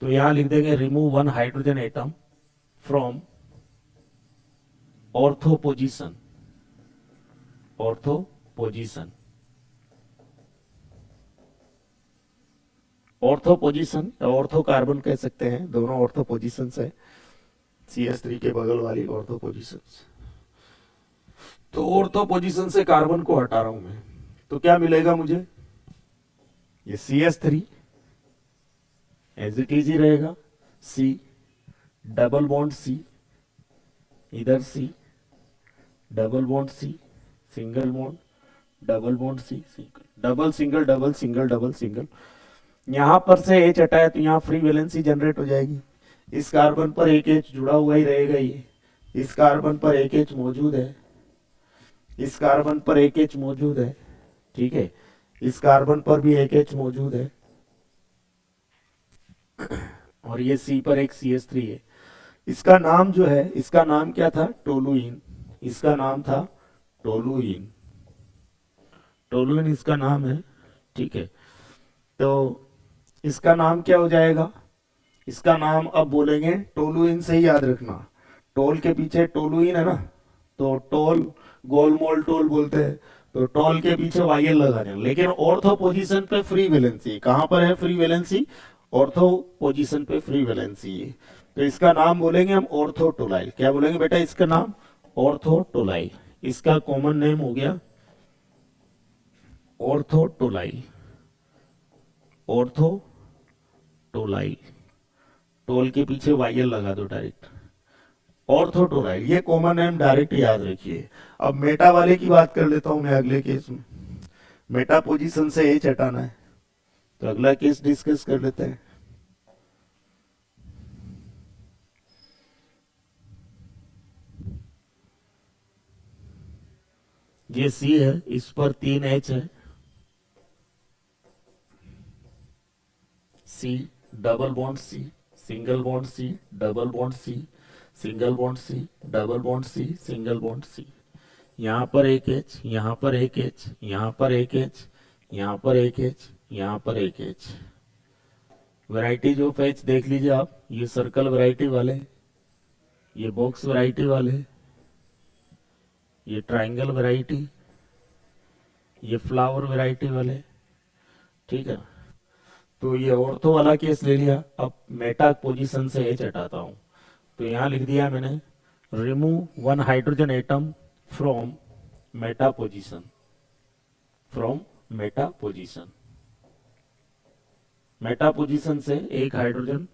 तो यहां लिख देंगे remove 1 hydrogen atom from ortho position, ortho position, ortho position, ortho carbon कह सकते हैं, दोनों ऑर्थो पोजीशन है, CH3 के बगल वाली ऑर्थो पोजीशन। तो ऑर्थो पोजीशन से कार्बन को हटा रहा हूं मैं, तो क्या मिलेगा मुझे, ये CH3 as it is he रहेगा, C, डबल बॉन्ड C, इधर C, double bond C, single bond, double bond C, double single double single double single. यहां पर से H हटाया तो यहां फ्री वैलेंसी जनरेट हो जाएगी। इस कार्बन पर एक H जुड़ा हुआ ही रहेगा, ये इस कार्बन पर एक H मौजूद है, इस कार्बन पर एक H मौजूद है, ठीक है। इस कार्बन पर भी एक H मौजूद है और ये C पर एक CH3 है। इसका नाम जो है, इसका नाम क्या था? टोलुइन। इसका नाम था टोलुइन। टोलुइन इसका नाम है, ठीक है। तो इसका नाम क्या हो जाएगा? इसका नाम अब बोलेंगे टोलुइन से ही याद रखना। टोल के पीछे टोलुइन है ना, तो टोल गोल मोल टोल बोलते हैं, तो टोल के पीछे वाइएल लगा दें। लेकिन ऑर्थो पोजीशन पे फ्री वैलेंसी कहां पर है? फ्री वैलेंसी ऑर्थो पोजीशन पे फ्री वैलेंसी है। तो इसका नाम बोलेंगे हम ऑर्थोटोलाइल। क्या बोलेंगे बेटा? इसका नाम ऑर्थोटोलाइल। इसका कॉमन नेम हो गया ऑर्थोटोलाइल। ऑर्थोटोलाइल, टोल के पीछे वाइएल लगा दो डायरेक्ट, ऑर्थोटोलाइल। ये कॉमन नेम डायरेक्ट याद रखिए। अब मेटा वाले की बात कर लेता हूं मैं अगले केस में। मेटा पोजीशन से H हटाना है, तो अगला केस डिस्कस कर लेते हैं। ये C है, इस पर 3 H है। C, double bond C, single bond C, double bond C, single bond C, double bond C, single bond C। यहां पर एक H, यहां पर एक H, यहां पर एक H, यहां पर एक H, यहां पर एक H। वैरायटीज ऑफ H देख लीजिए आप। ये सर्कल वैरायटी वाले, ये बॉक्स वैरायटी वाले, ये ट्रायंगल वैरायटी, ये फ्लावर वैरायटी वाले, ठीक है। तो ये ऑर्थो वाला केस ले लिया। अब मेटा पोजीशन से H हटाता हूं, तो यहां लिख दिया मैंने remove 1 hydrogen atom from Meta position, from Meta position. Meta position से एक हाइड्रोजन,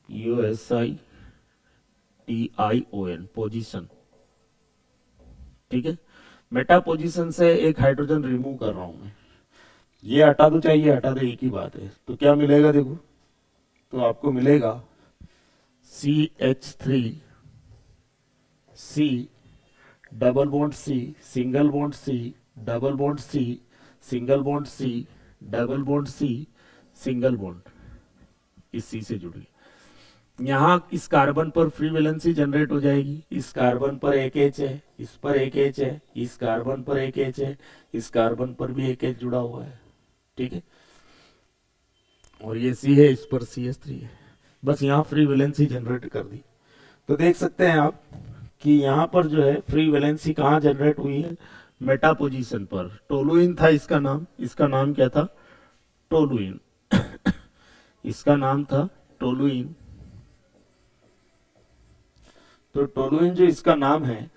USITION पोजीशन, ठीक है। मेटा पोजीशन से एक हाइड्रोजन रिमूव कर रहा हूं मैं। ये हटा दो चाहे ये हटा दो, एक ही बात है। तो क्या मिलेगा देखो, तो आपको मिलेगा CH3, C, double bond C, single bond C, double bond C, single bond C, double bond C, single bond, इस C से जुड़ी। यहां इस कार्बन पर फ्री वैलेंसी जनरेट हो जाएगी। इस कार्बन पर एक H है, इस पर एक H है, इस कार्बन पर एक H है, इस कार्बन पर भी एक H जुड़ा हुआ है, ठीक है। और ये C है, इस पर CH3 है। बस यहां फ्री वैलेंसी जनरेट कर दी। तो देख सकते हैं आप कि यहां पर जो है फ्री वैलेंसी कहां जनरेट हुई है? मेटा पोजीशन पर। टोलुइन था इसका नाम। इसका नाम क्या था? टोलुइन। इसका नाम था टोलुइन। तो टोलुइन जो इसका नाम है,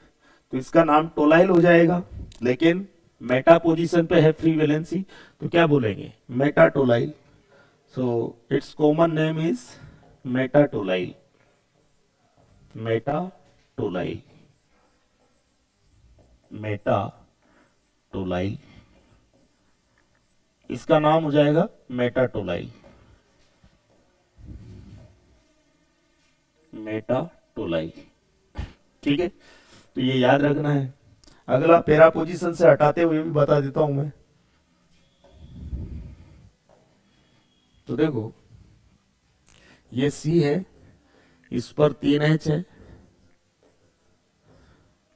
तो इसका नाम टोलाइल हो जाएगा। लेकिन मेटा पोजीशन पे है फ्री वैलेंसी, तो क्या बोलेंगे? Metatolyl. So it's common name is metatolyl. Metatolyl, metatolyl, इसका नाम हो जाएगा मेटाटोलाइल। मेटाटोलाइल, ठीक है। तो ये याद रखना है। अगला पैरा पोजीशन से हटाते हुए भी बता देता हूं मैं। तो देखो ये C है, इस पर 3 H है,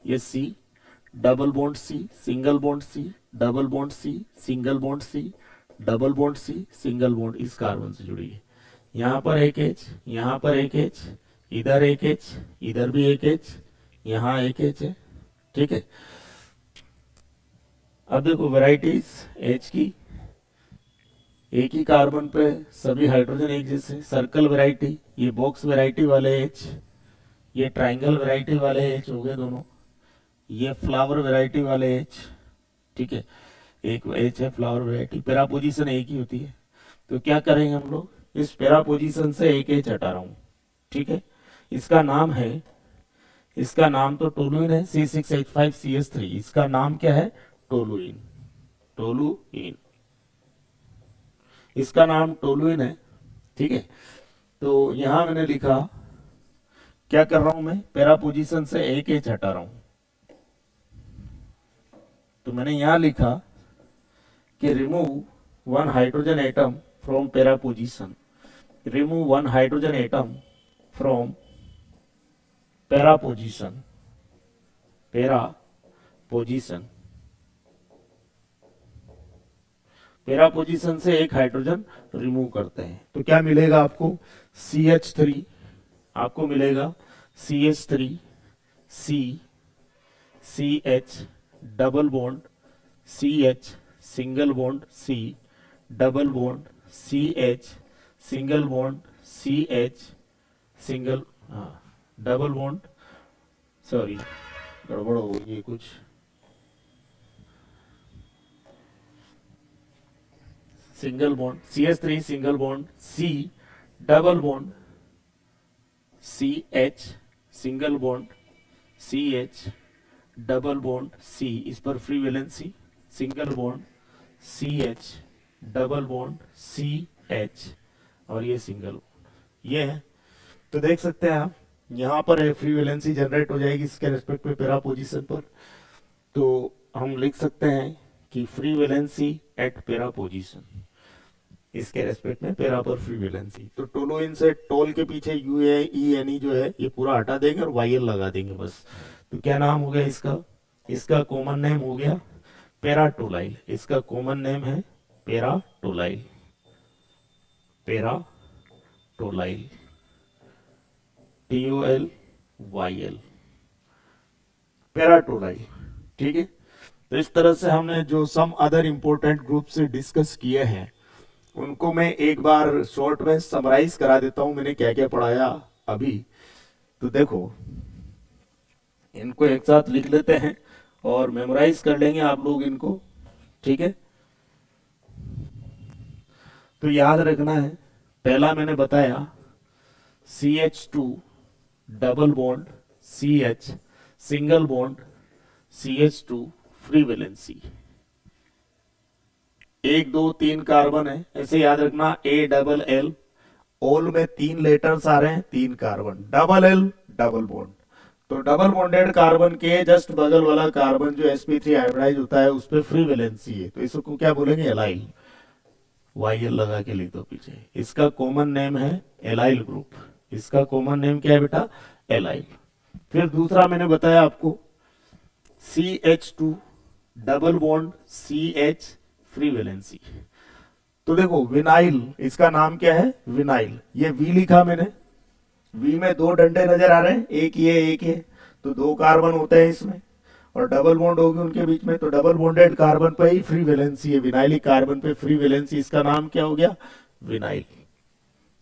ये C, double bond C, single bond C, double bond C, single bond C, double bond C, single bond, इस कार्बन से जुड़ी है। यहां पर एक H, यहां पर एक H, इधर एक H, इधर भी एक H, यहां एक H है, ठीक है। अब देखो वैरायटीज H की, एक ही कार्बन पे सभी हाइड्रोजन एक जैसे। सर्कल वैरायटी, ये बॉक्स वैरायटी वाले H, ये ट्रायंगल वैरायटी वाले H हो गए दोनों, ये फ्लावर वैरायटी वाले H, ठीक है। एक H है फ्लावर वैरायटी। पैरा पोजीशन एक ही होती है। तो क्या करेंगे हम लोग? इस पैरा पोजीशन से एक H हटा रहा हूं, ठीक है। इसका नाम है, इसका नाम तो टोलुइन है, C6H5CH3। इसका नाम क्या है? टोलुइन। टोलुइन, इसका नाम टोलुइन है, ठीक है। तो यहां मैंने लिखा, क्या कर रहा हूं मैं? पैरा पोजीशन से एक H हटा रहा हूं। तो मैंने यहां लिखा कि remove one hydrogen atom from para position, remove one hydrogen atom from para position, para position, para position से एक हाइड्रोजन रिमूव करते हैं तो क्या मिलेगा आपको, CH3, आपको मिलेगा CH3 C CH double bond CH single bond C double bond CH single bond CH single double bond, sorry गड़बड़ हो गई कुछ, single bond CH3 single bond C double bond CH single bond CH double bond C, इस पर free valency, single bond CH double bond CH और ये सिंगल बॉन्ड, ये है। तो देख सकते हैं आप यहाँ पर फ्री वैलेंसी जनरेट हो जाएगी इसके रेस्पेक्ट में पैरा पोजीशन पर, तो हम लिख सकते हैं कि free valency eight para position, इसके रेस्पेक्ट में पैरा पर फ्री वैलेंसी। तो टोलुइन से टोल के पीछे UAE जो है ये पूरा हटा देंगे और YL लगा देंगे बस। तो क्या नाम हो गया इसका, इसका कॉमन नेम हो गया पैराटोलाइल, इसका कॉमन नेम है पैराटोलाइल, पैराटोलाइल TOLYL, पैराटोलाइल। ठीक है, तो इस तरह से हमने जो सम अदर इंपॉर्टेंट ग्रुप से डिस्कस किए हैं उनको मैं एक बार शॉर्ट में समराइज करा देता हूं, मैंने क्या क्या पढ़ाया अभी। तो देखो इनको एक साथ लिख लेते हैं और मेमोराइज कर लेंगे आप लोग इनको, ठीक है। तो याद रखना है, पहला मैंने बताया CH2 double bond CH single bond CH2 free valency, 1 2 3 carbon है, ऐसे याद रखना ALL, ऑल में 3 लेटर्स आ रहे हैं, 3 carbon, double L double bond. तो डबल बॉन्डेड कार्बन के जस्ट बगल वाला कार्बन जो sp3 हाइब्रिडाइज होता है उस पर फ्री वैलेंसी है, तो इसको क्या बोलेंगे, एलाइल, YL लगा के लिख दो पीछे। इसका कॉमन नेम है एलाइल ग्रुप, इसका कॉमन नेम क्या है बेटा, एलाइल। फिर दूसरा मैंने बताया आपको CH2 double bond CH free valency. तो देखो विनाइल, इसका नाम क्या है, विनाइल, ये V लिखा मैंने, V में 2 डंडे नजर आ रहे हैं, एक ये एक है, तो 2 कार्बन होते हैं इसमें और डबल बॉन्ड होगी उनके बीच में, तो डबल बॉन्डेड कार्बन पे ही फ्री वैलेंसी है, विनाइलिक कार्बन पे फ्री वैलेंसी, इसका नाम क्या हो गया, विनाइल।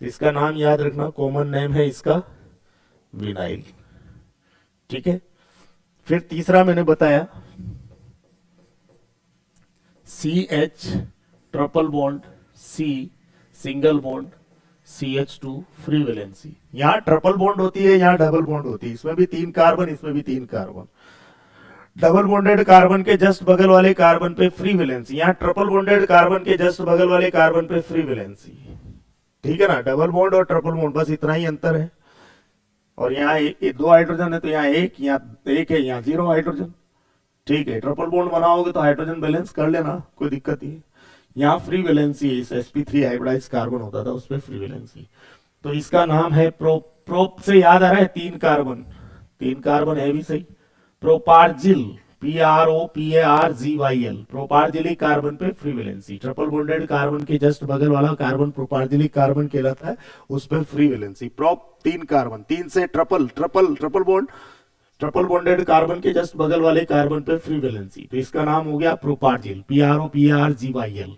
तो इसका नाम याद रखना, कॉमन नेम है इसका विनाइल, ठीक है। फिर तीसरा मैंने बताया CH triple bond C single bond CH2 free valency, यहाँ ट्रिपल बॉन्ड होती है, यहाँ डबल बॉन्ड होती है, इसमें भी 3 कार्बन, इसमें भी 3 कार्बन, डबल बॉन्डेड कार्बन के जस्ट बगल वाले कार्बन पे फ्री वैलेंसी, यहाँ ट्रिपल बॉन्डेड कार्बन के जस्ट बगल वाले कार्बन पे फ्री वैलेंसी, ठीक है ना, डबल बॉन्ड और ट्रिपल बॉन्ड बस इतना ही अंतर है। और यहाँ 2 हाइड्रोजन है तो यहाँ एक है, यहाँ 0 हाइड्रोजन, ठीक है। ट्रिपल बॉन्ड बनाओगे तो हाइड्रोजन बैलेंस कर लेना, कोई दिक्कत नहीं। यहाँ फ्री वैलेंसी है, इस sp3 हाइब्रिडाइज कार्बन होता था उस पर फ्री वैलेंसी, तो इसका नाम है प्रोप से याद आ रहा है 3 कार्बन, 3 कार्बन है भी सही, प्रोपार्जिल, PROPARGYL, प्रोपार्जिलिक कार्बन पे free valency, triple bonded carbon के जस्ट बगल वाला कार्बन प्रोपार्जिलिक कार्बन कहलाता है, उस पर फ्री वैलेंसी। प्रोप 3 कार्बन, 3 से triple bond, triple bonded carbon के जस्ट बगल वाले कार्बन पे फ्री वैलेंसी, तो इसका नाम हो गया प्रोपार्जिल, PROPARGYL।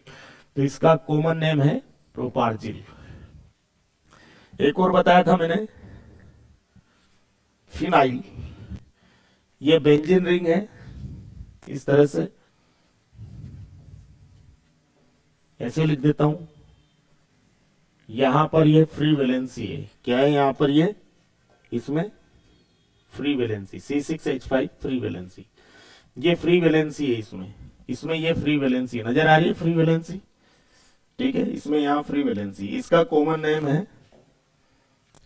तो इसका कॉमन नेम है प्रोपार्जिल। एक और बताया था मैंने फिनाइल, ये बेंजीन रिंग है, इस तरह से ऐसे लिख देता हूं, यहां पर ये फ्री वैलेंसी है, क्या है यहां पर, ये इसमें free valency C6H5 free valency, ये फ्री वैलेंसी है इसमें ये फ्री वैलेंसी नजर आ रही है, फ्री वैलेंसी, ठीक है, इसमें यहाँ फ्री वैलेंसी, इसका कॉमन नेम है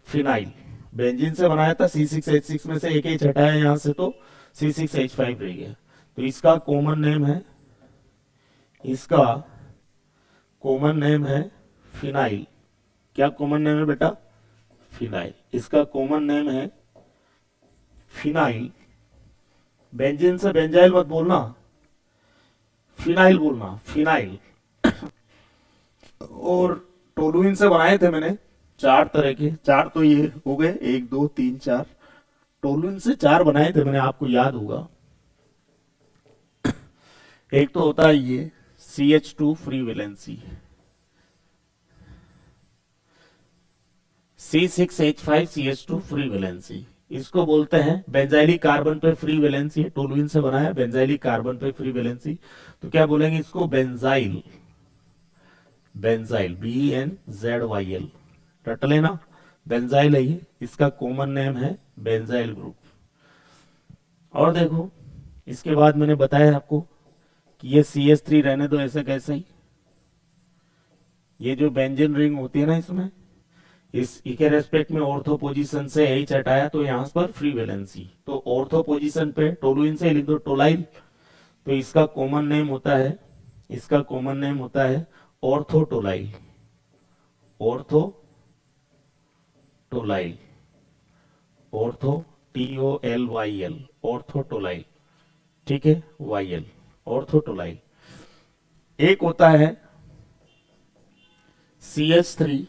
फिनाइल, बेंजीन से बनाया था, C6H6 में से एक H हटाया यहां से तो C6H5 रह गया, तो इसका कॉमन नेम है इसका कॉमन नेम है फिनाइल। क्या कॉमन नेम है बेटा? फिनाइल। इसका कॉमन नेम है फिनाइल। बेंजीन से बेंजाइल मत बोलना, फिनाइल बोलना, फिनाइल। और टोलुइन से बनाए थे मैंने 4 तरह के, 4 तो ये हो गए, 1 2 3 4, टोलुइन से 4 बनाए थे मैंने, आपको याद होगा। एक तो होता है ये CH2 free valency, C6H5CH2 free valency, इसको बोलते हैं बेंजाइलिक कार्बन पे फ्री वैलेंसी है, टोलुइन से बना है, बेंजाइलिक कार्बन पे फ्री वैलेंसी, तो क्या बोलेंगे इसको? बेंजाइल। बेंजाइल, BNZYL, रट लेना, बेंजाइल है ये। इसका कॉमन नेम है बेंजाइल ग्रुप। और देखो, इसके बाद मैंने बताया आपको कि ये CH3 रहने दो ऐसे कैसे ही, ये जो बेंजीन रिंग होती है ना, इसमें इस के रेस्पेक्ट में ऑर्थो पोजीशन से H हटाया तो यहां पर फ्री वैलेंसी, तो ऑर्थो पोजीशन पे टोलुइन से लिख दो टोलाइल, तो इसका कॉमन नेम होता है, इसका कॉमन नेम होता है ऑर्थोटोलाइल। ऑर्थोटोलाइल, ऑर्थो TOLYL, ऑर्थोटोलाइल, ठीक है, YL, ऑर्थोटोलाइल। एक होता है CH3,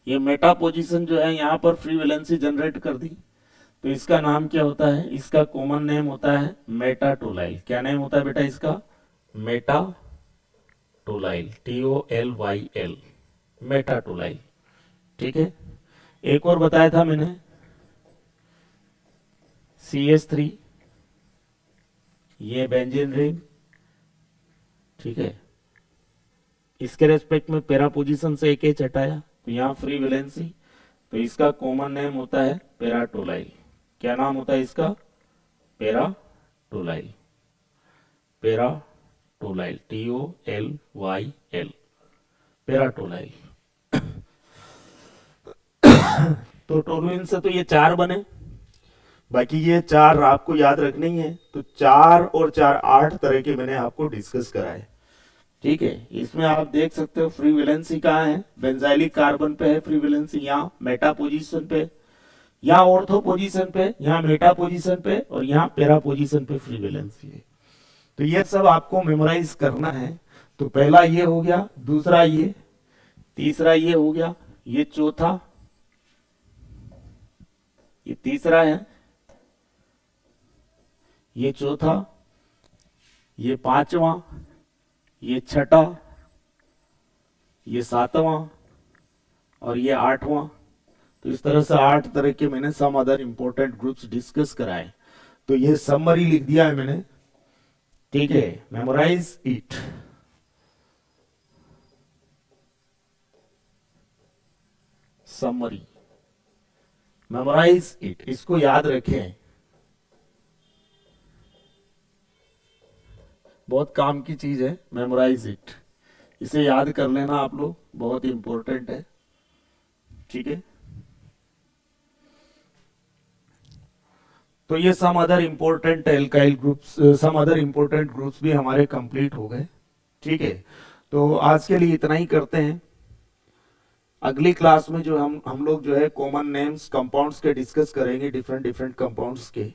ये मेटा पोजीशन जो है यहां पर फ्री वैलेंसी जनरेट कर दी, तो इसका नाम क्या होता है? इसका कॉमन नेम होता है मेटाटोलाइल। क्या नेम होता है बेटा इसका? मेटाटोलाइल, TOLYL, मेटाटोलाइल, ठीक है। एक और बताया था मैंने, CH3, ये बेंजीन रिंग, ठीक है, इसके रेस्पेक्ट में पैरा पोजीशन से एक H हटाया तो यहाँ फ्री वैलेंसी, तो इसका कॉमन नेम होता है पैराटोलाइल। क्या नाम होता है इसका? पैराटोलाइल, पैराटोलाइल, TOLYL, पैराटोलाइल। तो टोलुइन से तो ये 4 बने, बाकी ये 4 आपको याद रखने ही है, तो 4 और 4 8 तरह के मैंने आपको डिस्कस कराए, ठीक है। इसमें आप देख सकते हो फ्री वैलेंसी कहाँ है? बेंजाइलिक कार्बन पे है फ्री वैलेंसी, यहाँ मेटा पोजीशन पे, यहाँ ऑर्थो पोजीशन पे, यहाँ मेटा पोजीशन पे, और यहाँ पैरा पोजीशन पे फ्री वैलेंसी है। तो ये सब आपको मेमोराइज करना है। तो पहला ये हो गया, दूसरा ये, तीसरा ये हो गया, ये चौथा, ये तीसरा है, ये चौथा, ये पांचवा, ये छठा, ये सातवां, और ये 8वां। तो इस तरह से 8 तरह के मैंने some other important groups discuss कराए। तो ये समरी लिख दिया है मैंने, ठीक है, memorise it. Summary, memorise it, इसको याद रखें, बहुत काम की चीज है, मेमोराइज इट, इसे याद कर लेना आप लोग, बहुत इंपॉर्टेंट है, ठीक है। तो ये some other important alkyl groups, some other important groups भी हमारे कंप्लीट हो गए, ठीक है। तो आज के लिए इतना ही करते हैं। अगली क्लास में जो हम लोग जो है कॉमन नेम्स कंपाउंड्स के डिस्कस करेंगे, डिफरेंट डिफरेंट कंपाउंड्स के,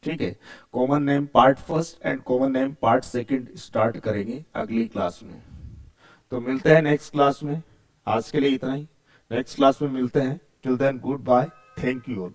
ठीक है। Common name part first and common name part second start करेंगे अगली क्लास में। तो मिलते हैं नेक्स्ट क्लास में, आज के लिए इतना ही, नेक्स्ट क्लास में मिलते हैं। Till then good bye, thank you all.